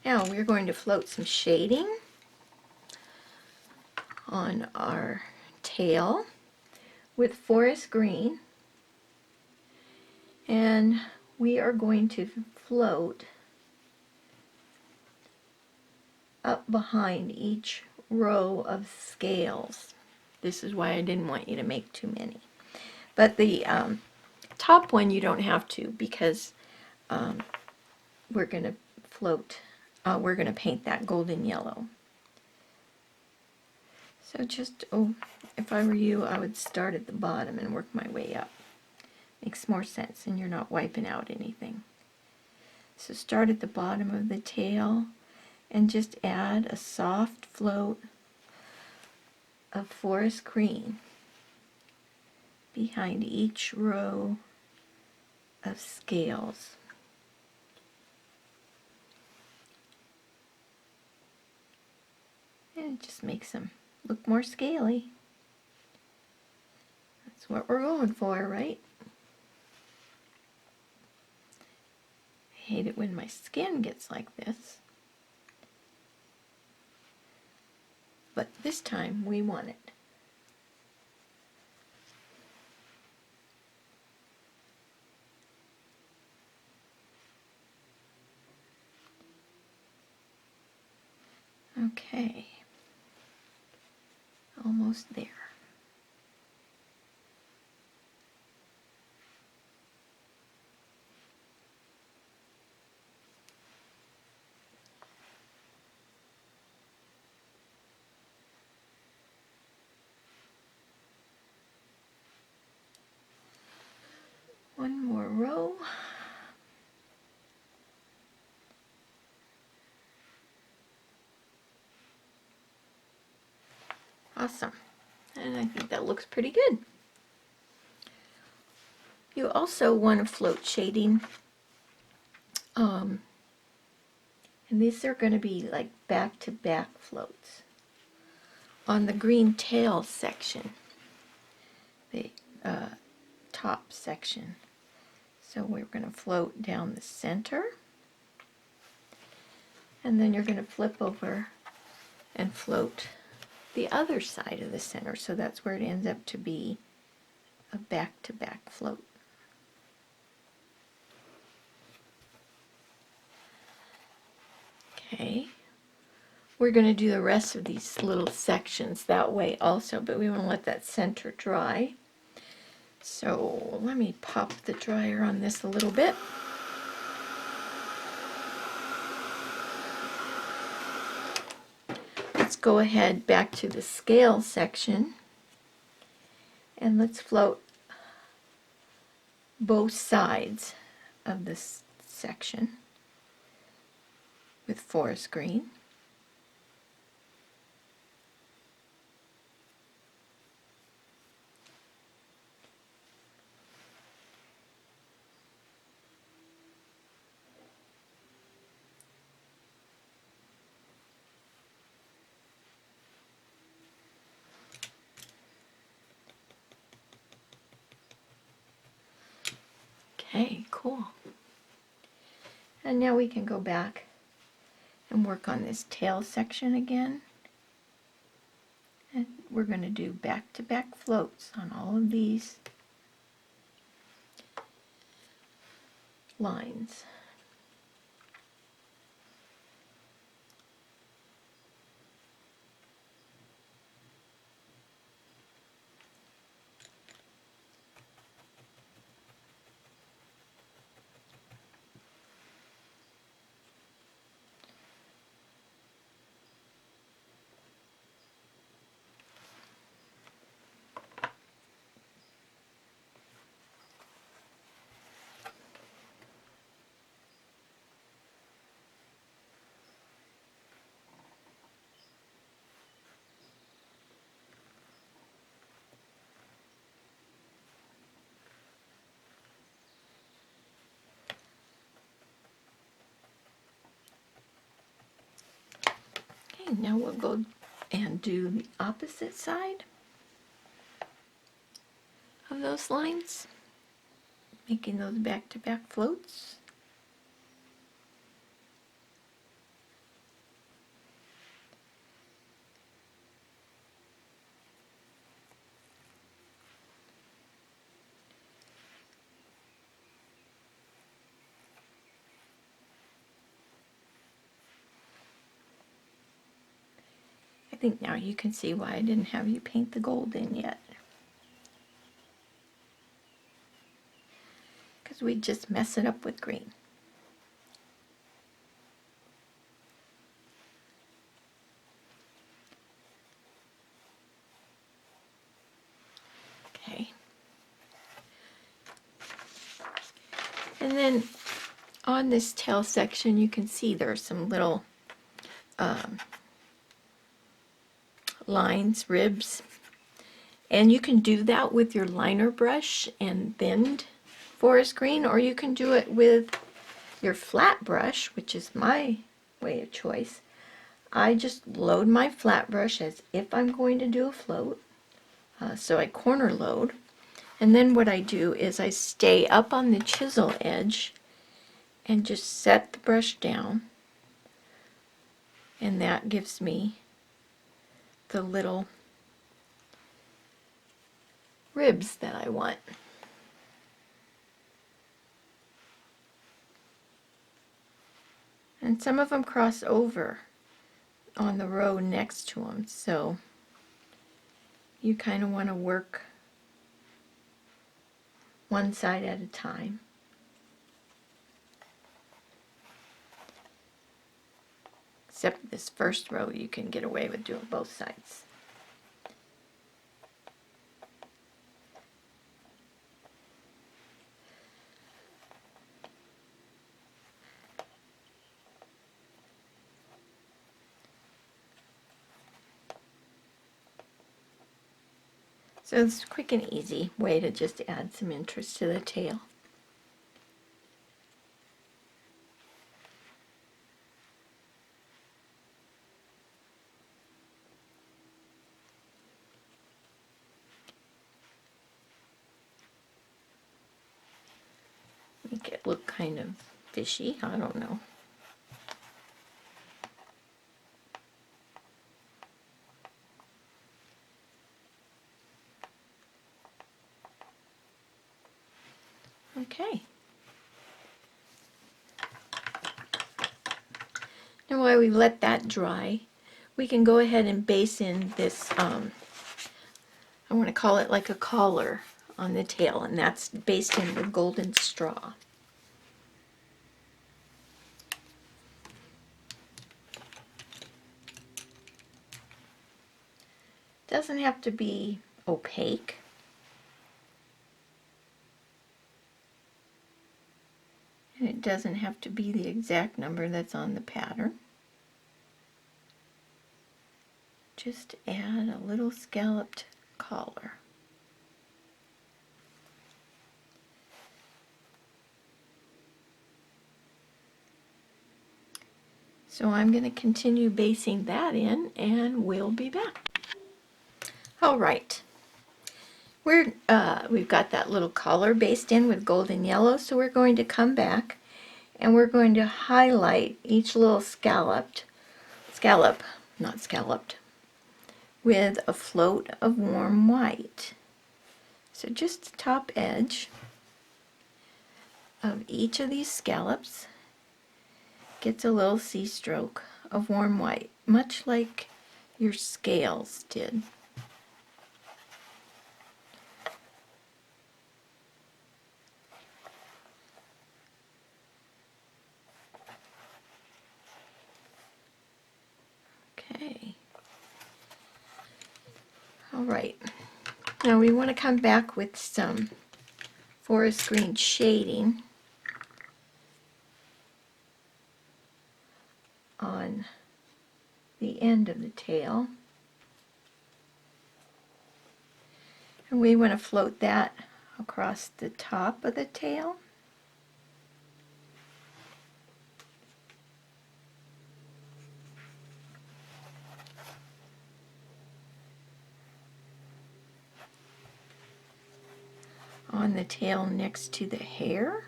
Now we're going to float some shading on our tail with forest green, and we are going to float up behind each row of scales. This is why I didn't want you to make too many. But the top one you don't have to, because we're going to we're going to paint that golden yellow. So just, if I were you, I would start at the bottom and work my way up. Makes more sense, and you're not wiping out anything. So start at the bottom of the tail and just add a soft float of forest green behind each row of scales. And it just makes them look more scaly. That's what we're going for, right? I hate it when my skin gets like this. But this time we want it. Okay. Almost there. One more row. Awesome. And I think that looks pretty good. You also want to float shading. And these are going to be like back-to-back floats on the green tail section, the top section. So we're going to float down the center, and then you're going to flip over and float the other side of the center. So that's where it ends up to be a back-to-back float. Okay, we're going to do the rest of these little sections that way also, but we want to let that center dry. So let me pop the dryer on this a little bit. Let's go ahead back to the scale section, and let's float both sides of this section with forest green. Okay, cool. And now we can go back and work on this tail section again. And we're going to do back-to-back floats on all of these lines. Okay, now we'll go and do the opposite side of those lines, making those back-to-back floats. I think now you can see why I didn't have you paint the gold in yet. Because we just mess it up with green. Okay. And then on this tail section you can see there's some little lines, ribs. And you can do that with your liner brush and bend forest green, or you can do it with your flat brush, which is my way of choice. I just load my flat brush as if I'm going to do a float. So I corner load. And then what I do is I stay up on the chisel edge and just set the brush down. And that gives me the little ribs that I want. And some of them cross over on the row next to them, so you kind of want to work one side at a time. Except this first row you can get away with doing both sides. So it's a quick and easy way to just add some interest to the tail. Make it look kind of fishy, I don't know. Okay. Now while we let that dry, we can go ahead and base in this, I want to call it like a collar on the tail, and that's based in with golden straw. Doesn't have to be opaque. And it doesn't have to be the exact number that's on the pattern. Just add a little scalloped collar. So I'm going to continue basing that in, and we'll be back. All right. We've got that little collar based in with golden yellow, so we're going to come back and we're going to highlight each little scallop, not scalloped, with a float of warm white. So just the top edge. of each of these scallops gets a little C-stroke of warm white, much like your scales did. Okay. All right. Now we want to come back with some forest green shading on the end of the tail. And we want to float that across the top of the tail. On the tail next to the hair.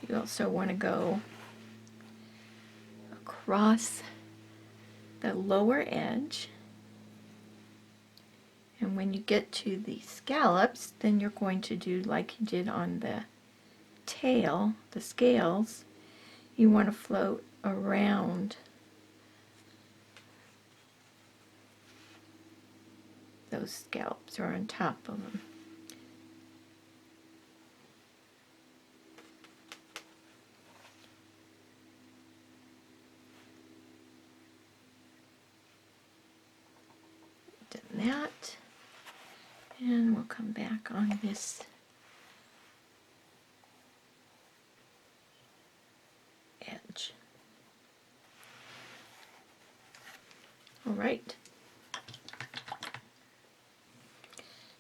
You also want to go across the lower edge, and when you get to the scallops, then you're going to do like you did on the tail, the scales. You want to float around those scallops, or on top of them. Done that, and we'll come back on this edge. All right.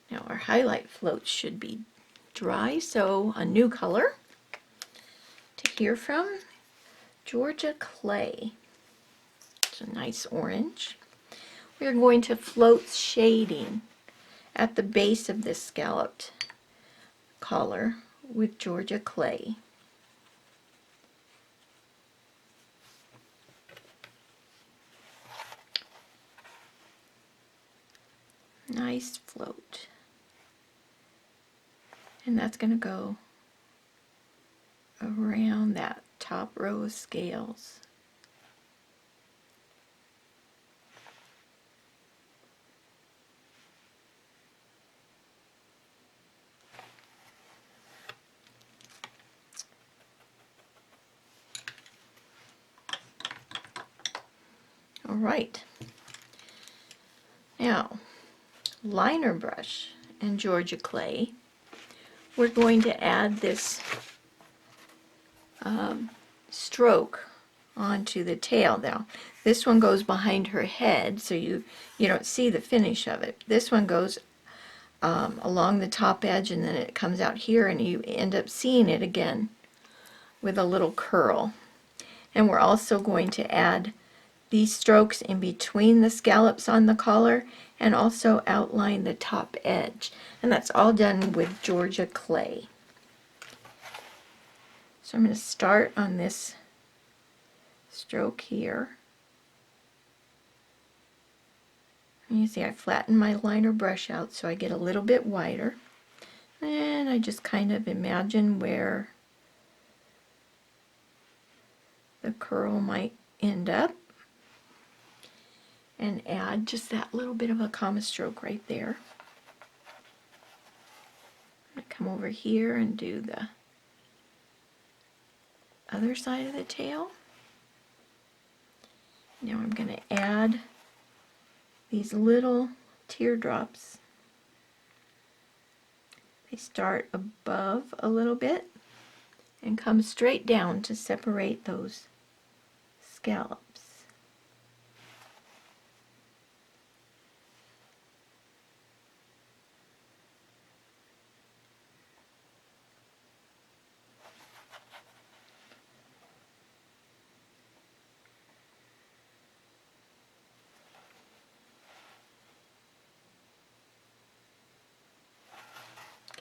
Now our highlight floats should be dry, so a new color to hear from, Georgia Clay. It's a nice orange. We're going to float shading at the base of this scalloped collar with Georgia Clay. Nice float. And that's going to go around that top row of scales. All right. Now, liner brush and Georgia Clay, we're going to add this stroke onto the tail. Now, this one goes behind her head, so you don't see the finish of it. This one goes along the top edge, and then it comes out here, and you end up seeing it again with a little curl. And we're also going to add these strokes in between the scallops on the collar and also outline the top edge. And that's all done with Georgia Clay. So I'm going to start on this stroke here. And you see I flatten my liner brush out so I get a little bit wider. And I just kind of imagine where the curl might end up, and add just that little bit of a comma stroke right there. I'm going to come over here and do the other side of the tail. Now I'm going to add these little teardrops. They start above a little bit and come straight down to separate those scallops.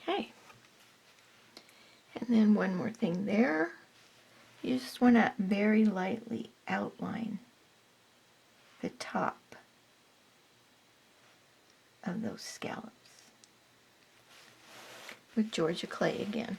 Okay. And then one more thing there. You just want to very lightly outline the top of those scallops with Georgia clay again.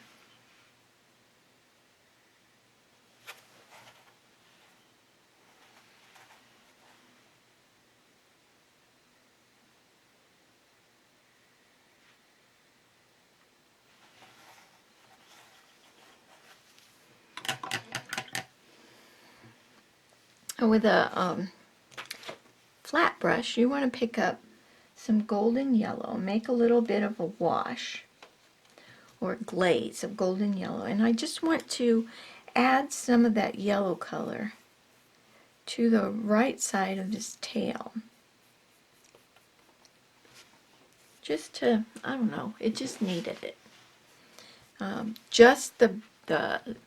And with a flat brush, you want to pick up some golden yellow, make a little bit of a wash or glaze of golden yellow, and I just want to add some of that yellow color to the right side of his tail. Just to, I don't know, it just needed it. Just the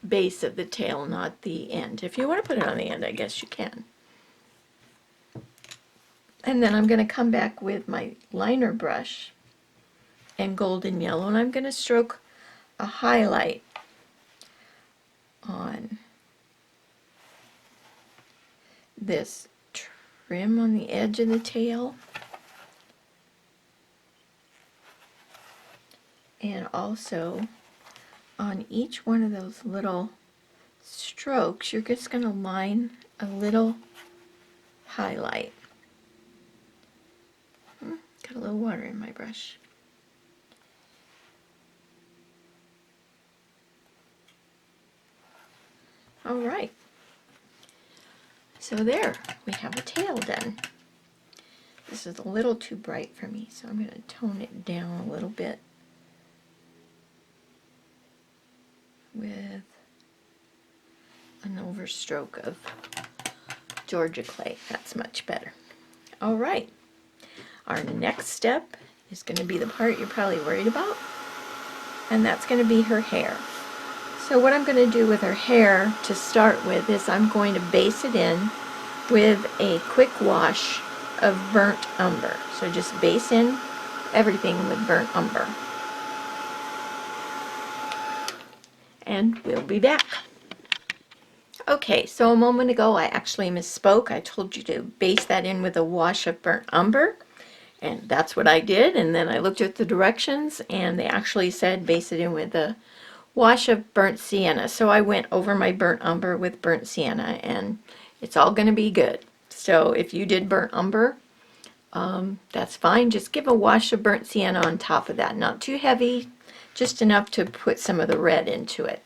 base of the tail, not the end. If you want to put it on the end, I guess you can. And then I'm going to come back with my liner brush and golden yellow, and I'm going to stroke a highlight on this trim on the edge of the tail, and also on each one of those little strokes you're just going to line a little highlight. Got a little water in my brush. Alright, so there, we have a tail done. This is a little too bright for me, so I'm going to tone it down a little bit with an overstroke of Georgia clay. That's much better. Alright, our next step is going to be the part you're probably worried about, and that's going to be her hair. So what I'm going to do with her hair to start with is I'm going to base it in with a quick wash of burnt umber. So just base in everything with burnt umber. And we'll be back. Okay, so a moment ago I actually misspoke. I told you to base that in with a wash of burnt umber, and that's what I did. And then I looked at the directions and they actually said base it in with a wash of burnt sienna. So I went over my burnt umber with burnt sienna, and it's all going to be good. So if you did burnt umber, that's fine. Just give a wash of burnt sienna on top of that. Not too heavy, just enough to put some of the red into it.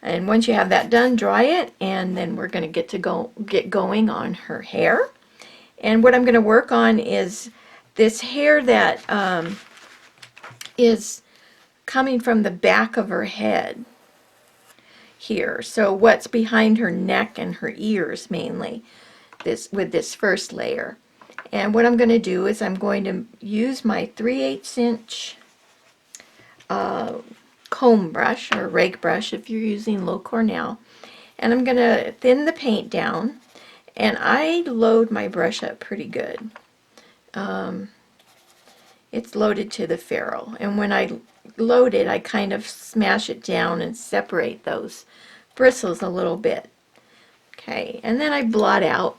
And once you have that done, dry it, and then we're going to get going on her hair. And what I'm going to work on is this hair that is coming from the back of her head here. So what's behind her neck and her ears mainly, with this first layer. And what I'm going to do is I'm going to use my 3/8 inch comb brush or rake brush if you're using low Cornell, and I'm going to thin the paint down, and I load my brush up pretty good. It's loaded to the ferrule, and when I load it I kind of smash it down and separate those bristles a little bit. Okay, and then I blot out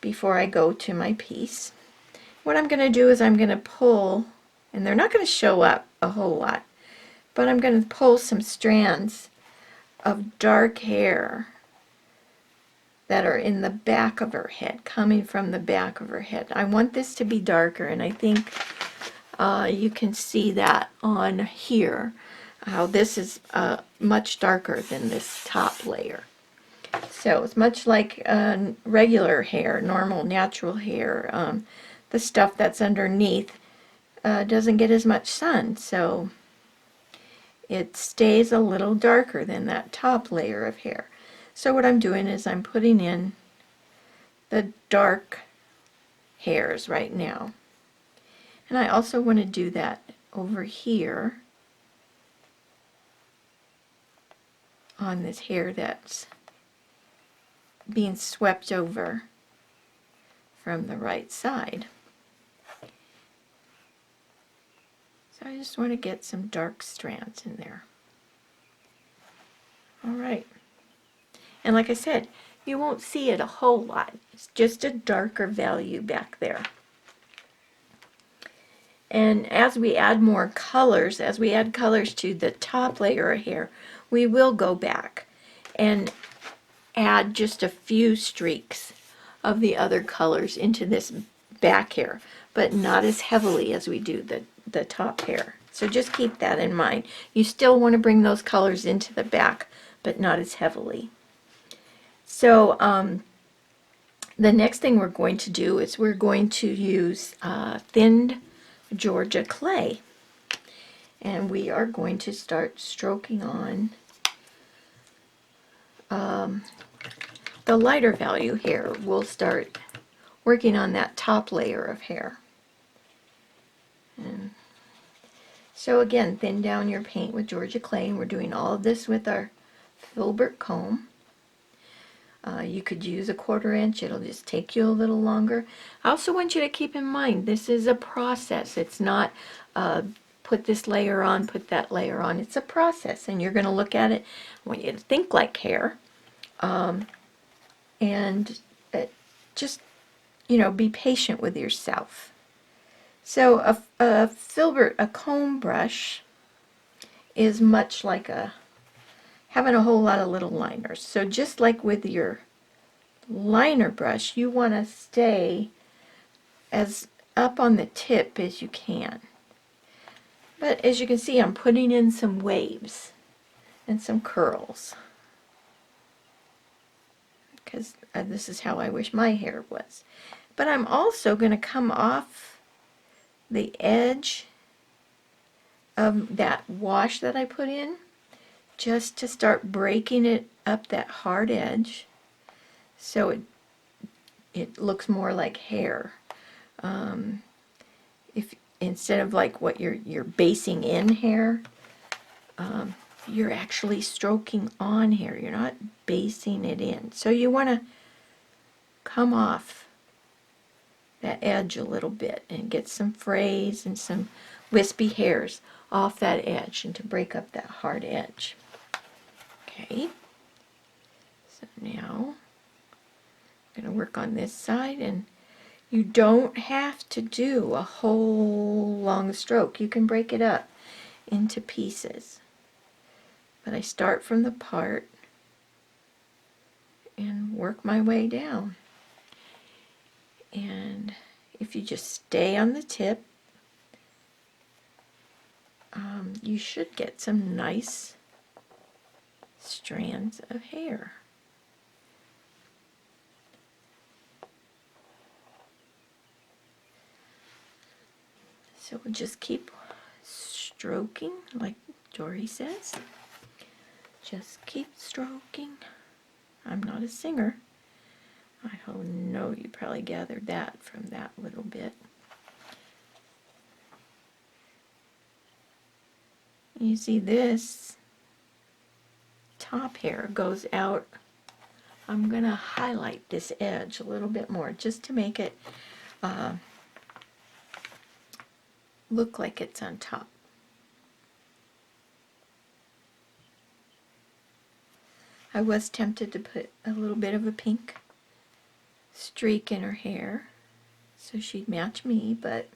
before I go to my piece. What I'm going to do is I'm going to pull, and they're not going to show up a whole lot, but I'm going to pull some strands of dark hair that are in the back of her head, coming from the back of her head. I want this to be darker, and I think you can see that on here, how this is much darker than this top layer. So it's much like regular hair, normal natural hair. The stuff that's underneath doesn't get as much sun, so it stays a little darker than that top layer of hair. So what I'm doing is I'm putting in the dark hairs right now. And I also want to do that over here on this hair that's being swept over from the right side. So I just want to get some dark strands in there. Alright. And like I said, you won't see it a whole lot. It's just a darker value back there. And as we add more colors, as we add colors to the top layer of hair, we will go back and add just a few streaks of the other colors into this back hair, but not as heavily as we do the top hair. So just keep that in mind. You still want to bring those colors into the back, but not as heavily. So the next thing we're going to do is we're going to use thinned Georgia clay. And we are going to start stroking on the lighter value hair. We'll start working on that top layer of hair. And so again, thin down your paint with Georgia clay, and we're doing all of this with our filbert comb. You could use a 1/4 inch, it'll just take you a little longer. I also want you to keep in mind, this is a process. It's not put this layer on, put that layer on. It's a process, and you're going to look at it. I want you to think like hair, and just, be patient with yourself. So a filbert, a comb brush, is much like having a whole lot of little liners. So just like with your liner brush, you want to stay as up on the tip as you can. But as you can see, I'm putting in some waves and some curls, because this is how I wish my hair was. But I'm also going to come off the edge of that wash that I put in, just to start breaking it up that hard edge, so it looks more like hair. If instead of like what you're basing in hair, you're actually stroking on hair. You're not basing it in. So you want to come off that edge a little bit and get some frays and some wispy hairs off that edge, and to break up that hard edge. Okay, so now I'm going to work on this side, and you don't have to do a whole long stroke. You can break it up into pieces. But I start from the part and work my way down. And if you just stay on the tip, you should get some nice strands of hair. So we'll just keep stroking, like Dory says. Just keep stroking. I'm not a singer. I know you probably gathered that from that little bit. You see this top hair goes out. I'm going to highlight this edge a little bit more, just to make it look like it's on top. I was tempted to put a little bit of a pink streak in her hair so she'd match me, but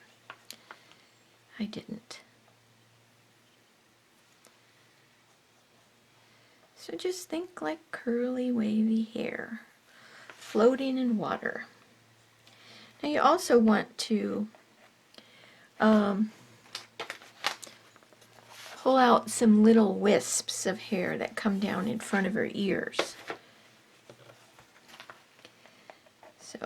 I didn't. So just think like curly, wavy hair floating in water. Now you also want to pull out some little wisps of hair that come down in front of her ears. So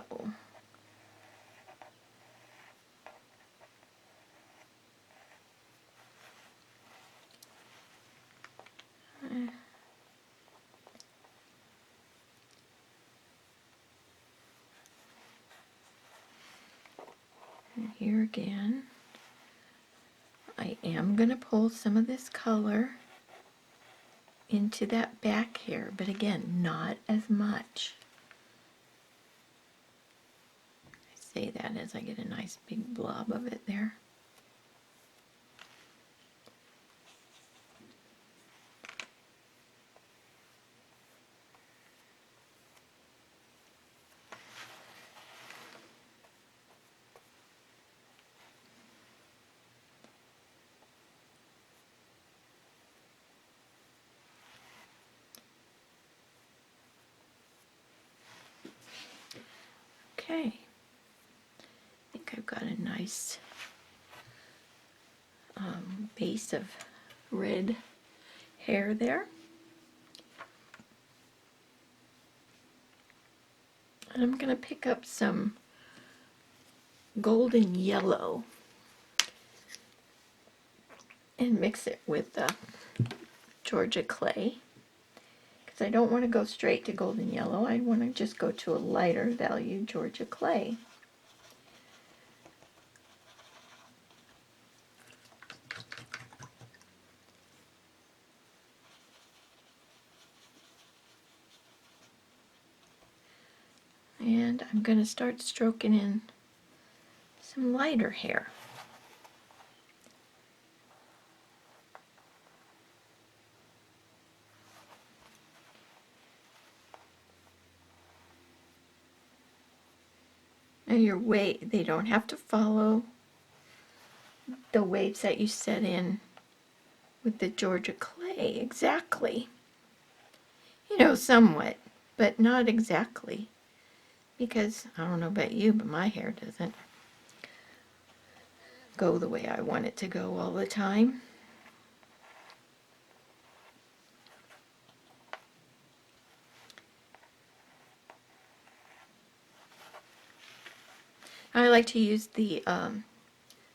and here again, I am going to pull some of this color into that back hair, but again, not as much. I say that as I get a nice big blob of it there. Okay. I think I've got a nice base of red hair there. And I'm going to pick up some golden yellow and mix it with the Georgia clay, because I don't want to go straight to golden yellow. I want to just go to a lighter value Georgia clay. And I'm going to start stroking in some lighter hair. And they don't have to follow the waves that you set in with the Georgia clay exactly. You know, somewhat, but not exactly. Because, I don't know about you, but my hair doesn't go the way I want it to go all the time. I like to use the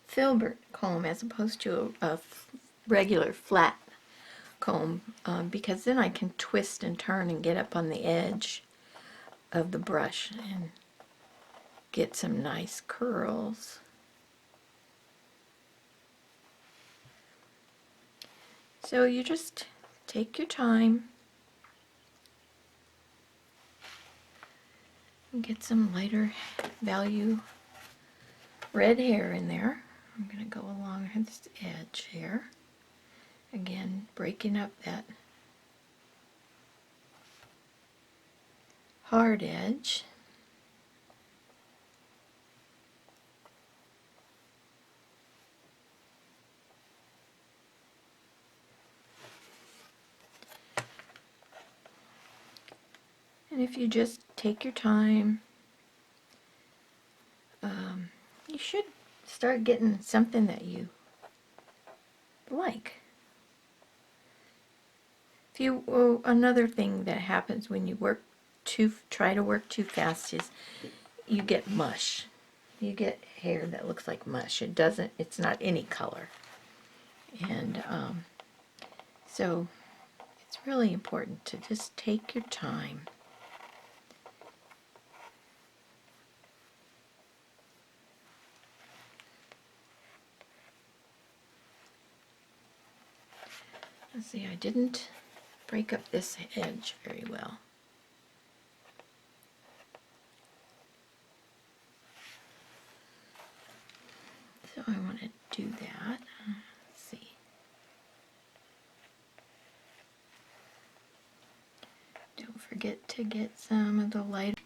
filbert comb as opposed to a regular flat comb, because then I can twist and turn and get up on the edge of the brush and get some nice curls. So you just take your time and get some lighter value red hair in there. I'm going to go along this edge here. Again, breaking up that hard edge. And if you just take your time, you should start getting something that you like. Another thing that happens when you try to work too fast is you get mush. You get hair that looks like mush. It's not any color. And so it's really important to just take your time. Let's see, I didn't break up this edge very well. So I want to do that. Let's see. Don't forget to get some of the light.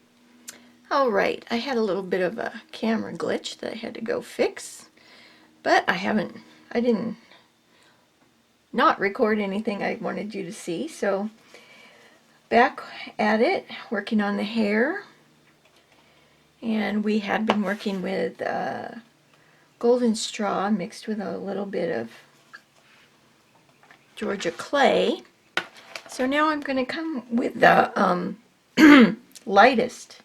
Alright, I had a little bit of a camera glitch that I had to go fix, but I didn't not record anything I wanted you to see, so back at it, working on the hair. And we had been working with golden straw mixed with a little bit of Georgia clay. So now I'm going to come with the lightest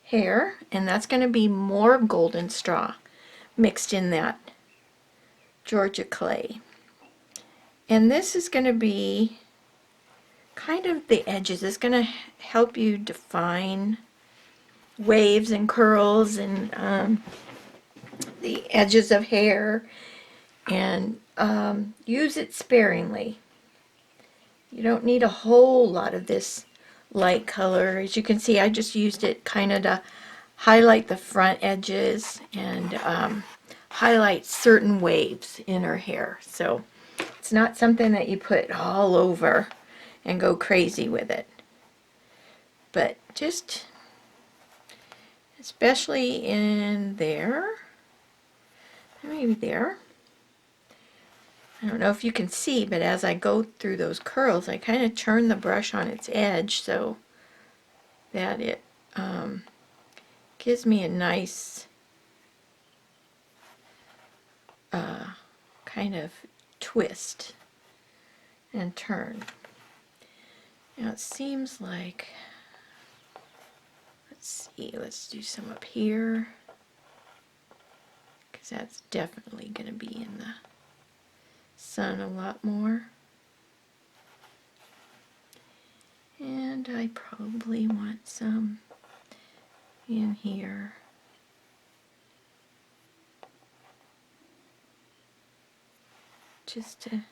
hair, and that's going to be more golden straw mixed in that Georgia clay. And this is going to be kind of the edges. It's going to help you define waves and curls and the edges of hair, and use it sparingly. You don't need a whole lot of this light color. As you can see, I just used it kind of to highlight the front edges and highlight certain waves in her hair. So it's not something that you put all over and go crazy with it, but just especially in there, maybe there. I don't know if you can see, but as I go through those curls, I kind of turn the brush on its edge so that it Gives me a nice kind of twist and turn. Now it seems like, let's see, let's do some up here, because that's definitely going to be in the sun a lot more. And I probably want some in here. Just to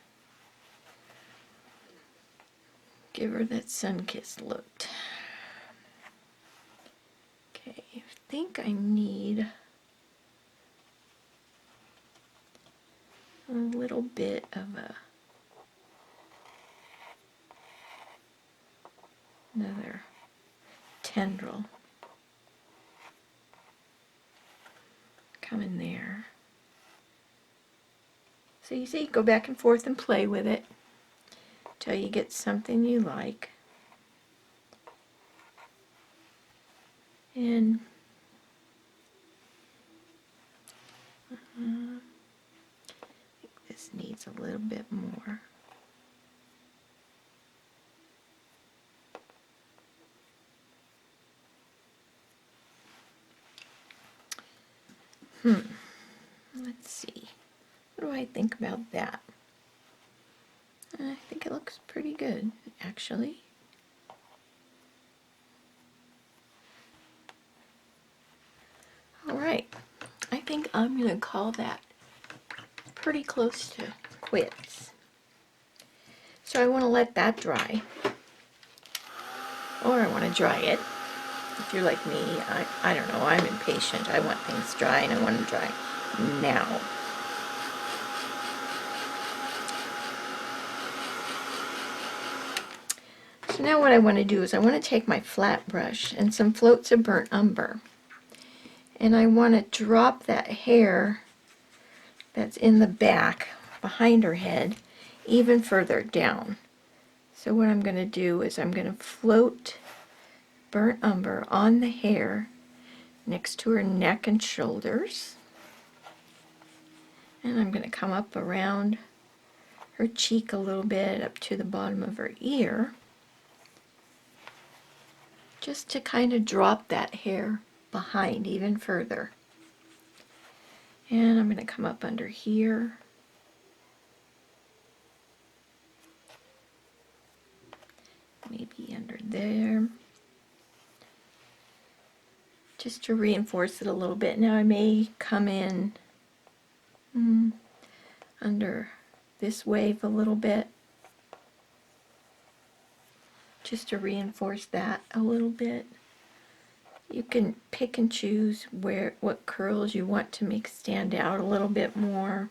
give her that sun-kissed look. Okay, I think I need a little bit of another tendril come in there. So you see, go back and forth and play with it till you get something you like. And I think this needs a little bit more. Let's see. What do I think about that? I think it looks pretty good, actually. All right. I think I'm going to call that pretty close to quits. So I want to let that dry. Or I want to dry it. If you're like me, I don't know, I'm impatient. I want things dry and I want them dry now. So now what I want to do is I want to take my flat brush and some floats of burnt umber. And I want to drop that hair that's in the back behind her head even further down. So what I'm going to do is I'm going to float burnt umber on the hair next to her neck and shoulders. And I'm going to come up around her cheek a little bit up to the bottom of her ear, just to kind of drop that hair behind even further. And I'm going to come up under here, maybe under there, just to reinforce it a little bit. Now I may come in under this wave a little bit, just to reinforce that a little bit. You can pick and choose what curls you want to make stand out a little bit more.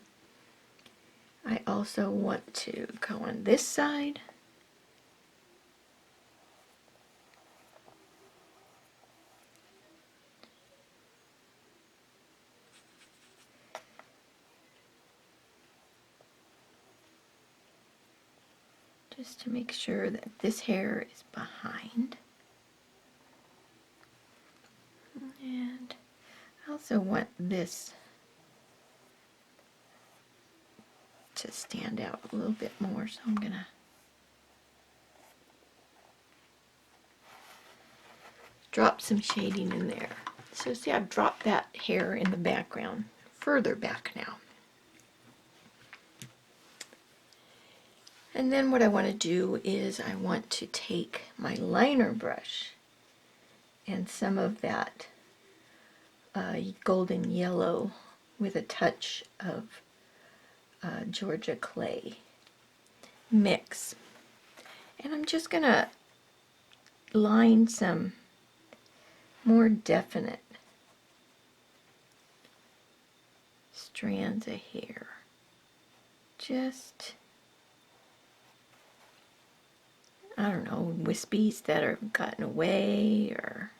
I also want to go on this side. Just to make sure that this hair is behind. And I also want this to stand out a little bit more, so I'm gonna drop some shading in there. So see, I've dropped that hair in the background, further back now. And then what I want to do is I want to take my liner brush and some of that golden yellow with a touch of Georgia clay mix. And I'm just going to line some more definite strands of hair. Just, I don't know, wispies that are gotten away, or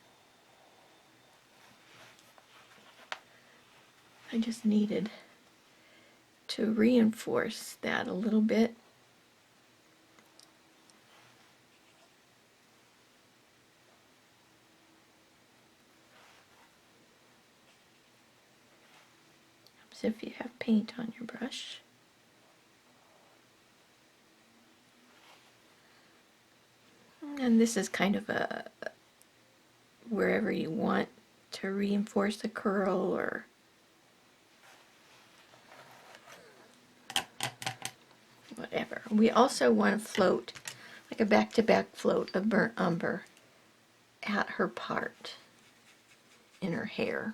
I just needed to reinforce that a little bit. as if you have paint on your brush. And this is kind of a wherever you want to reinforce the curl or whatever. We also want to float, like a back-to-back float of burnt umber at her part in her hair.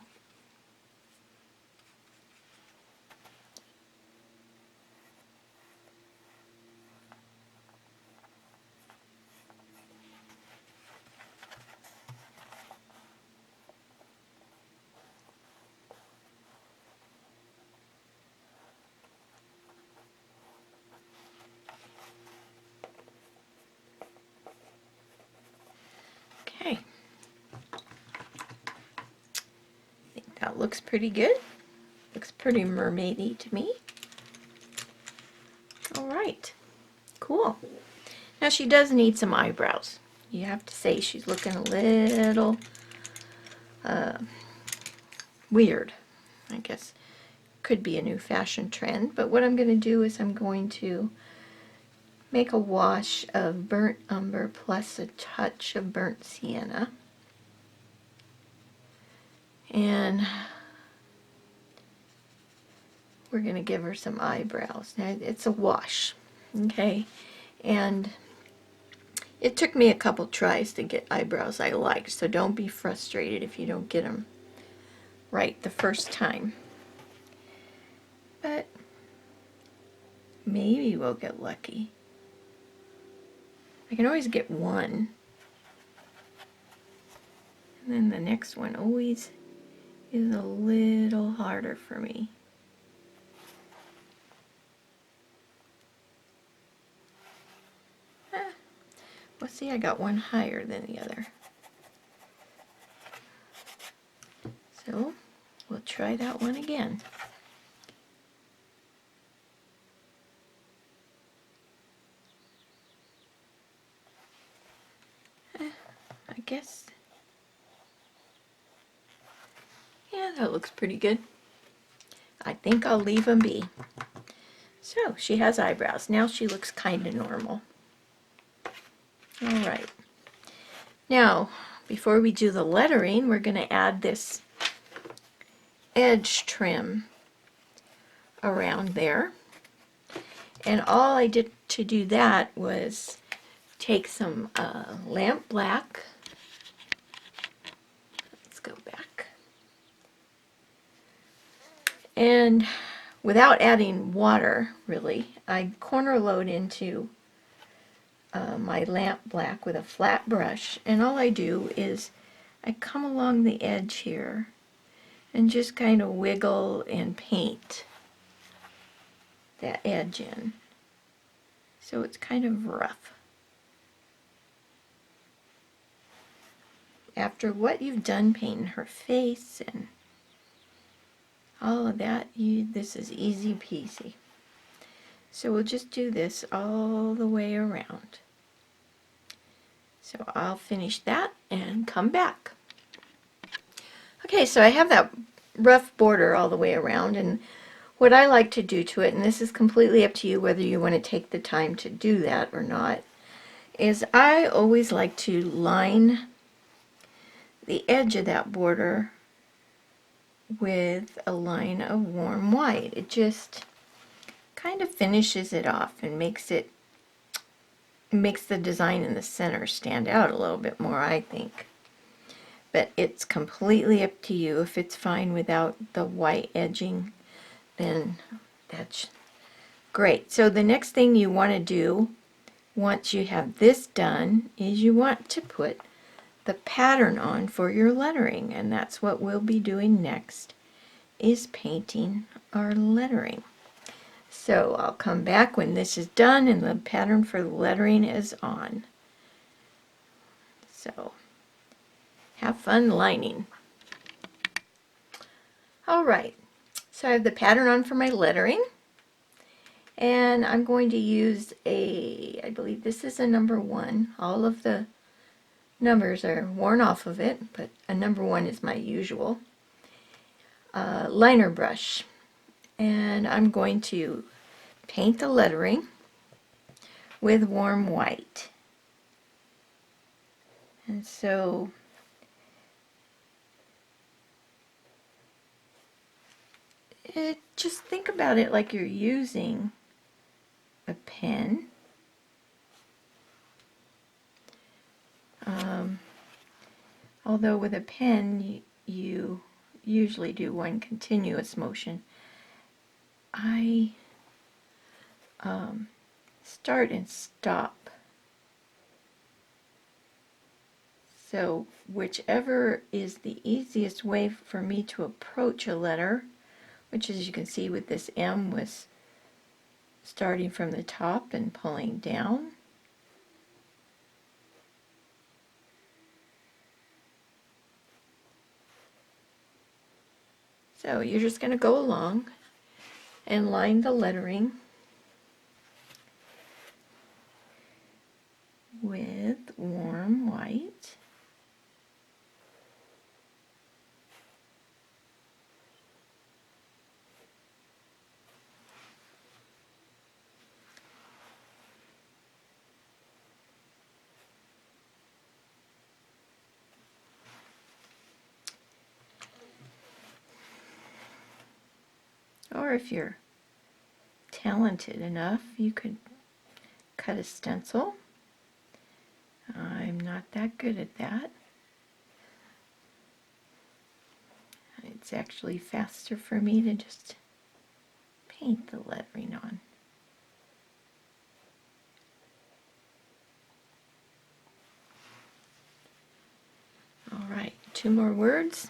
Okay. I think that looks pretty good. Looks pretty mermaidy to me. All right. Cool. Now she does need some eyebrows. You have to say she's looking a little weird. I guess could be a new fashion trend, but what I'm going to do is I'm going to make a wash of burnt umber plus a touch of burnt sienna. And we're going to give her some eyebrows. Now, it's a wash, okay? And it took me a couple tries to get eyebrows I liked, so don't be frustrated if you don't get them right the first time. But maybe we'll get lucky. I can always get one. And then the next one always is a little harder for me. Well, see, I got one higher than the other. So we'll try that one again. I guess, yeah, that looks pretty good. I think I'll leave them be. So she has eyebrows. Now she looks kind of normal. All right. Now, before we do the lettering, we're going to add this edge trim around there. And all I did to do that was take some lamp black. Let's go back. And without adding water, really, I corner load into my lamp black with a flat brush, and all I do is I come along the edge here and just kind of wiggle and paint that edge in, so it's kind of rough. After what you've done painting her face and all of that, this is easy peasy. So we'll just do this all the way around. So I'll finish that and come back. Okay, so I have that rough border all the way around, and what I like to do to it, and this is completely up to you whether you want to take the time to do that or not, is I always like to line the edge of that border with a line of warm white. It just kind of finishes it off and makes the design in the center stand out a little bit more, I think. But it's completely up to you. If it's fine without the white edging, then that's great. So the next thing you want to do once you have this done is you want to put the pattern on for your lettering, and that's what we'll be doing next, is painting our lettering. So I'll come back when this is done and the pattern for the lettering is on. So have fun lining. All right, so I have the pattern on for my lettering, and I'm going to use I believe this is a number 1. All of the numbers are worn off of it, but a number 1 is my usual. Liner brush. And I'm going to paint the lettering with warm white. And so just think about it like you're using a pen. Although with a pen you usually do one continuous motion, I start and stop. So whichever is the easiest way for me to approach a letter, which as you can see with this M was starting from the top and pulling down. So you're just going to go along and line the lettering with warm white. Or if you're talented enough, you could cut a stencil. I'm not that good at that. It's actually faster for me to just paint the lettering on. All right, 2 more words.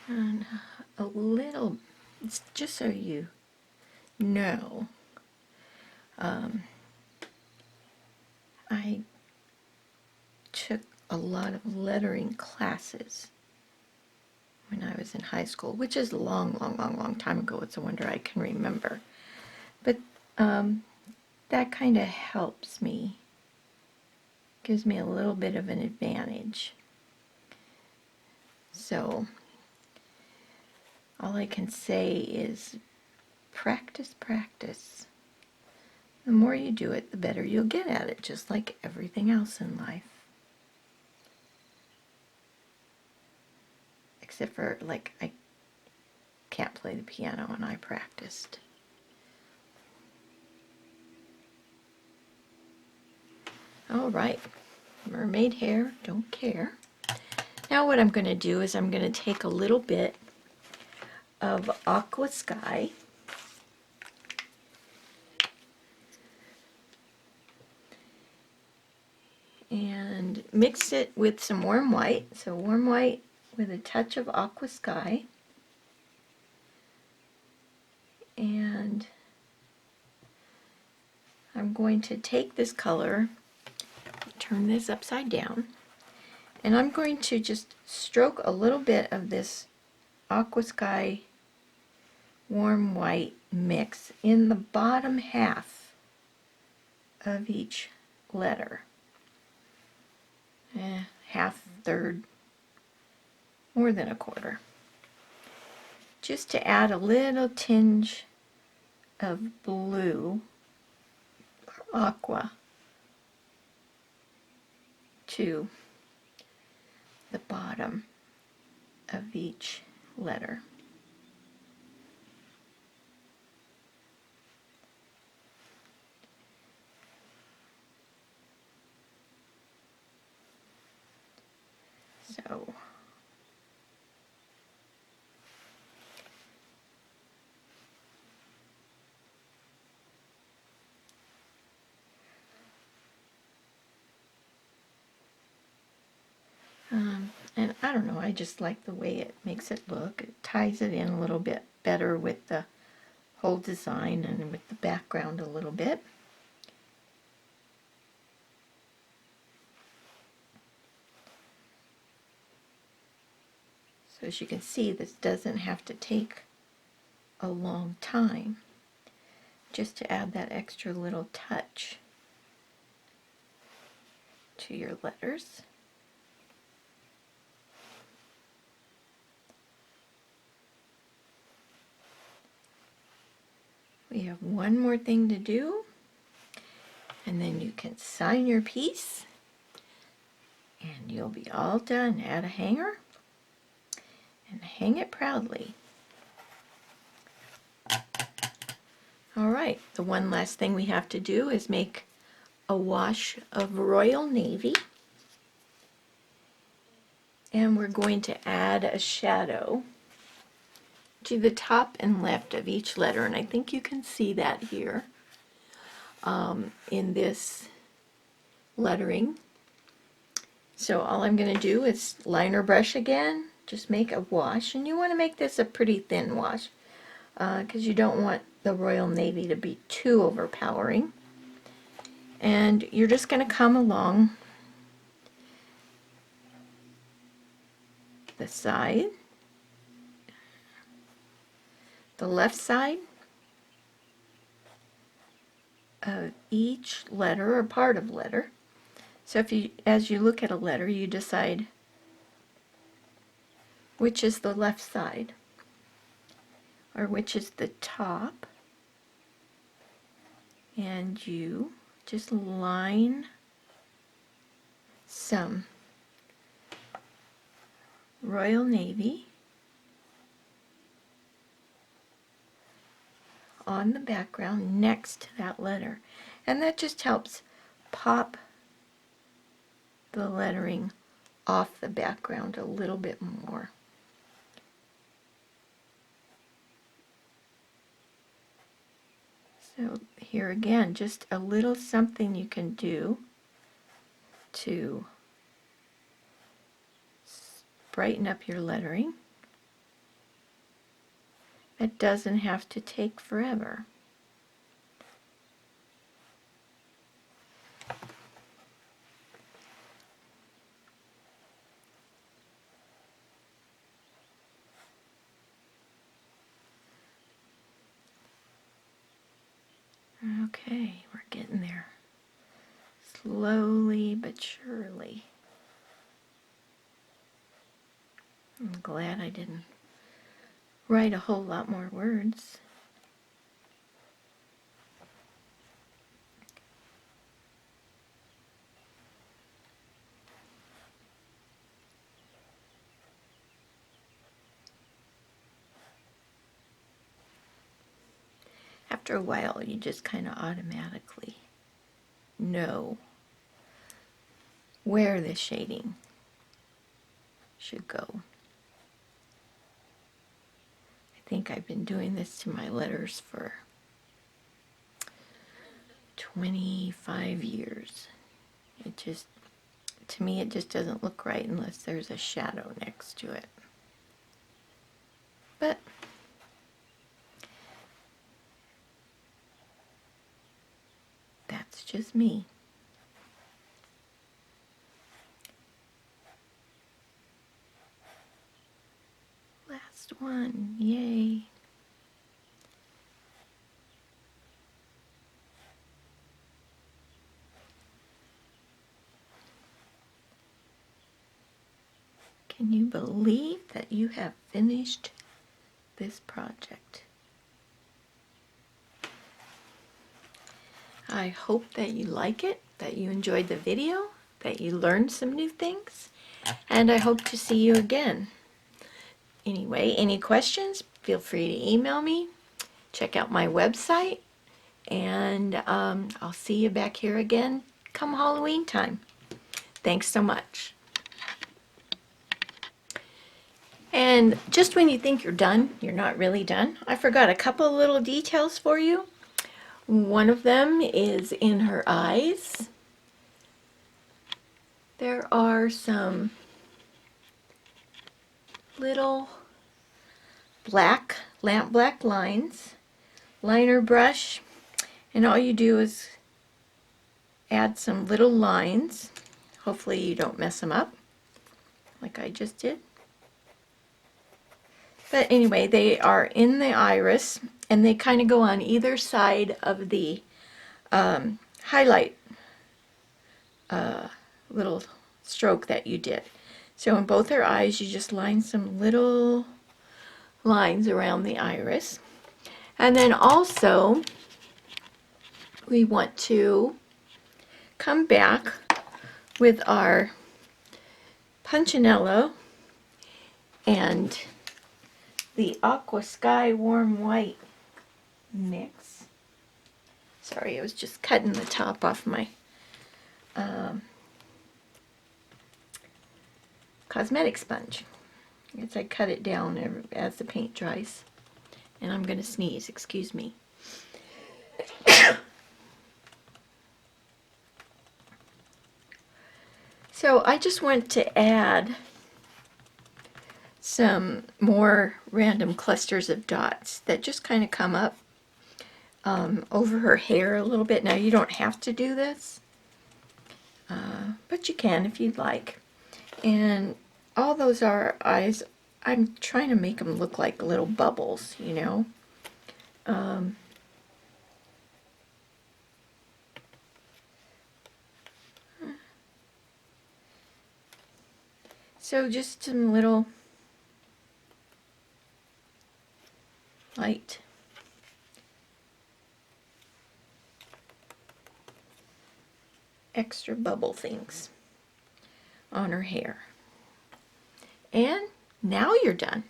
And a little, it's just so you know, I took a lot of lettering classes when I was in high school, which is a long time ago. It's a wonder I can remember. But that kind of helps me, gives me a little bit of an advantage. So all I can say is practice, practice. The more you do it, the better you'll get at it, just like everything else in life. Except for, like, I can't play the piano and I practiced. All right, mermaid hair, don't care. Now what I'm going to do is I'm going to take a little bit of aqua sky and mix it with some warm white. So warm white with a touch of aqua sky. And I'm going to take this color, turn this upside down, and I'm going to just stroke a little bit of this aqua sky warm white mix in the bottom half of each letter. Half, third, more than a quarter. Just to add a little tinge of blue or aqua to the bottom of each letter. So don't know, I just like the way it makes it look. It ties it in a little bit better with the whole design and with the background a little bit. So as you can see, this doesn't have to take a long time, just to add that extra little touch to your letters. We have one more thing to do, and then you can sign your piece, and you'll be all done. Add a hanger, and hang it proudly. All right, the one last thing we have to do is make a wash of Royal Navy. And we're going to add a shadow to the top and left of each letter. And I think you can see that here in this lettering. So all I'm going to do is liner brush again, just make a wash. And you want to make this a pretty thin wash because you don't want the Royal Navy to be too overpowering. And you're just going to come along the side, the left side of each letter or part of letter. So if you, as you look at a letter, you decide which is the left side or which is the top, and you just line some Royal Navy on the background next to that letter, and that just helps pop the lettering off the background a little bit more. So here again, just a little something you can do to brighten up your lettering. It doesn't have to take forever. Okay, we're getting there. Slowly but surely. I'm glad I didn't write a whole lot more words. After a while, you just kind of automatically know where the shading should go. I think I've been doing this to my letters for 25 years. It just, to me, it just doesn't look right unless there's a shadow next to it. But that's just me. Last one, yay. Can you believe that you have finished this project? I hope that you like it, that you enjoyed the video, that you learned some new things, and I hope to see you again. Anyway, any questions, feel free to email me, check out my website, and I'll see you back here again come Halloween time. Thanks so much. And just when you think you're done, you're not really done. I forgot a couple little details for you. One of them is in her eyes. There are some little lamp black lines, liner brush, and all you do is add some little lines. Hopefully you don't mess them up like I just did. But anyway, they are in the iris, and they kind of go on either side of the highlight little stroke that you did. So in both her eyes, you just line some little lines around the iris. And then also, we want to come back with our Punchinello and the Aqua Sky Warm White mix. Sorry, I was just cutting the top off my cosmetic sponge. As I cut it down as the paint dries. And I'm going to sneeze, excuse me. So I just want to add some more random clusters of dots that just kind of come up over her hair a little bit. Now you don't have to do this, but you can if you'd like. And all those are eyes. I'm trying to make them look like little bubbles, you know. So just some little light extra bubble things on her hair. And now you're done.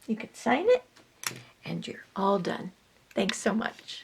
You can sign it and you're all done. Thanks so much.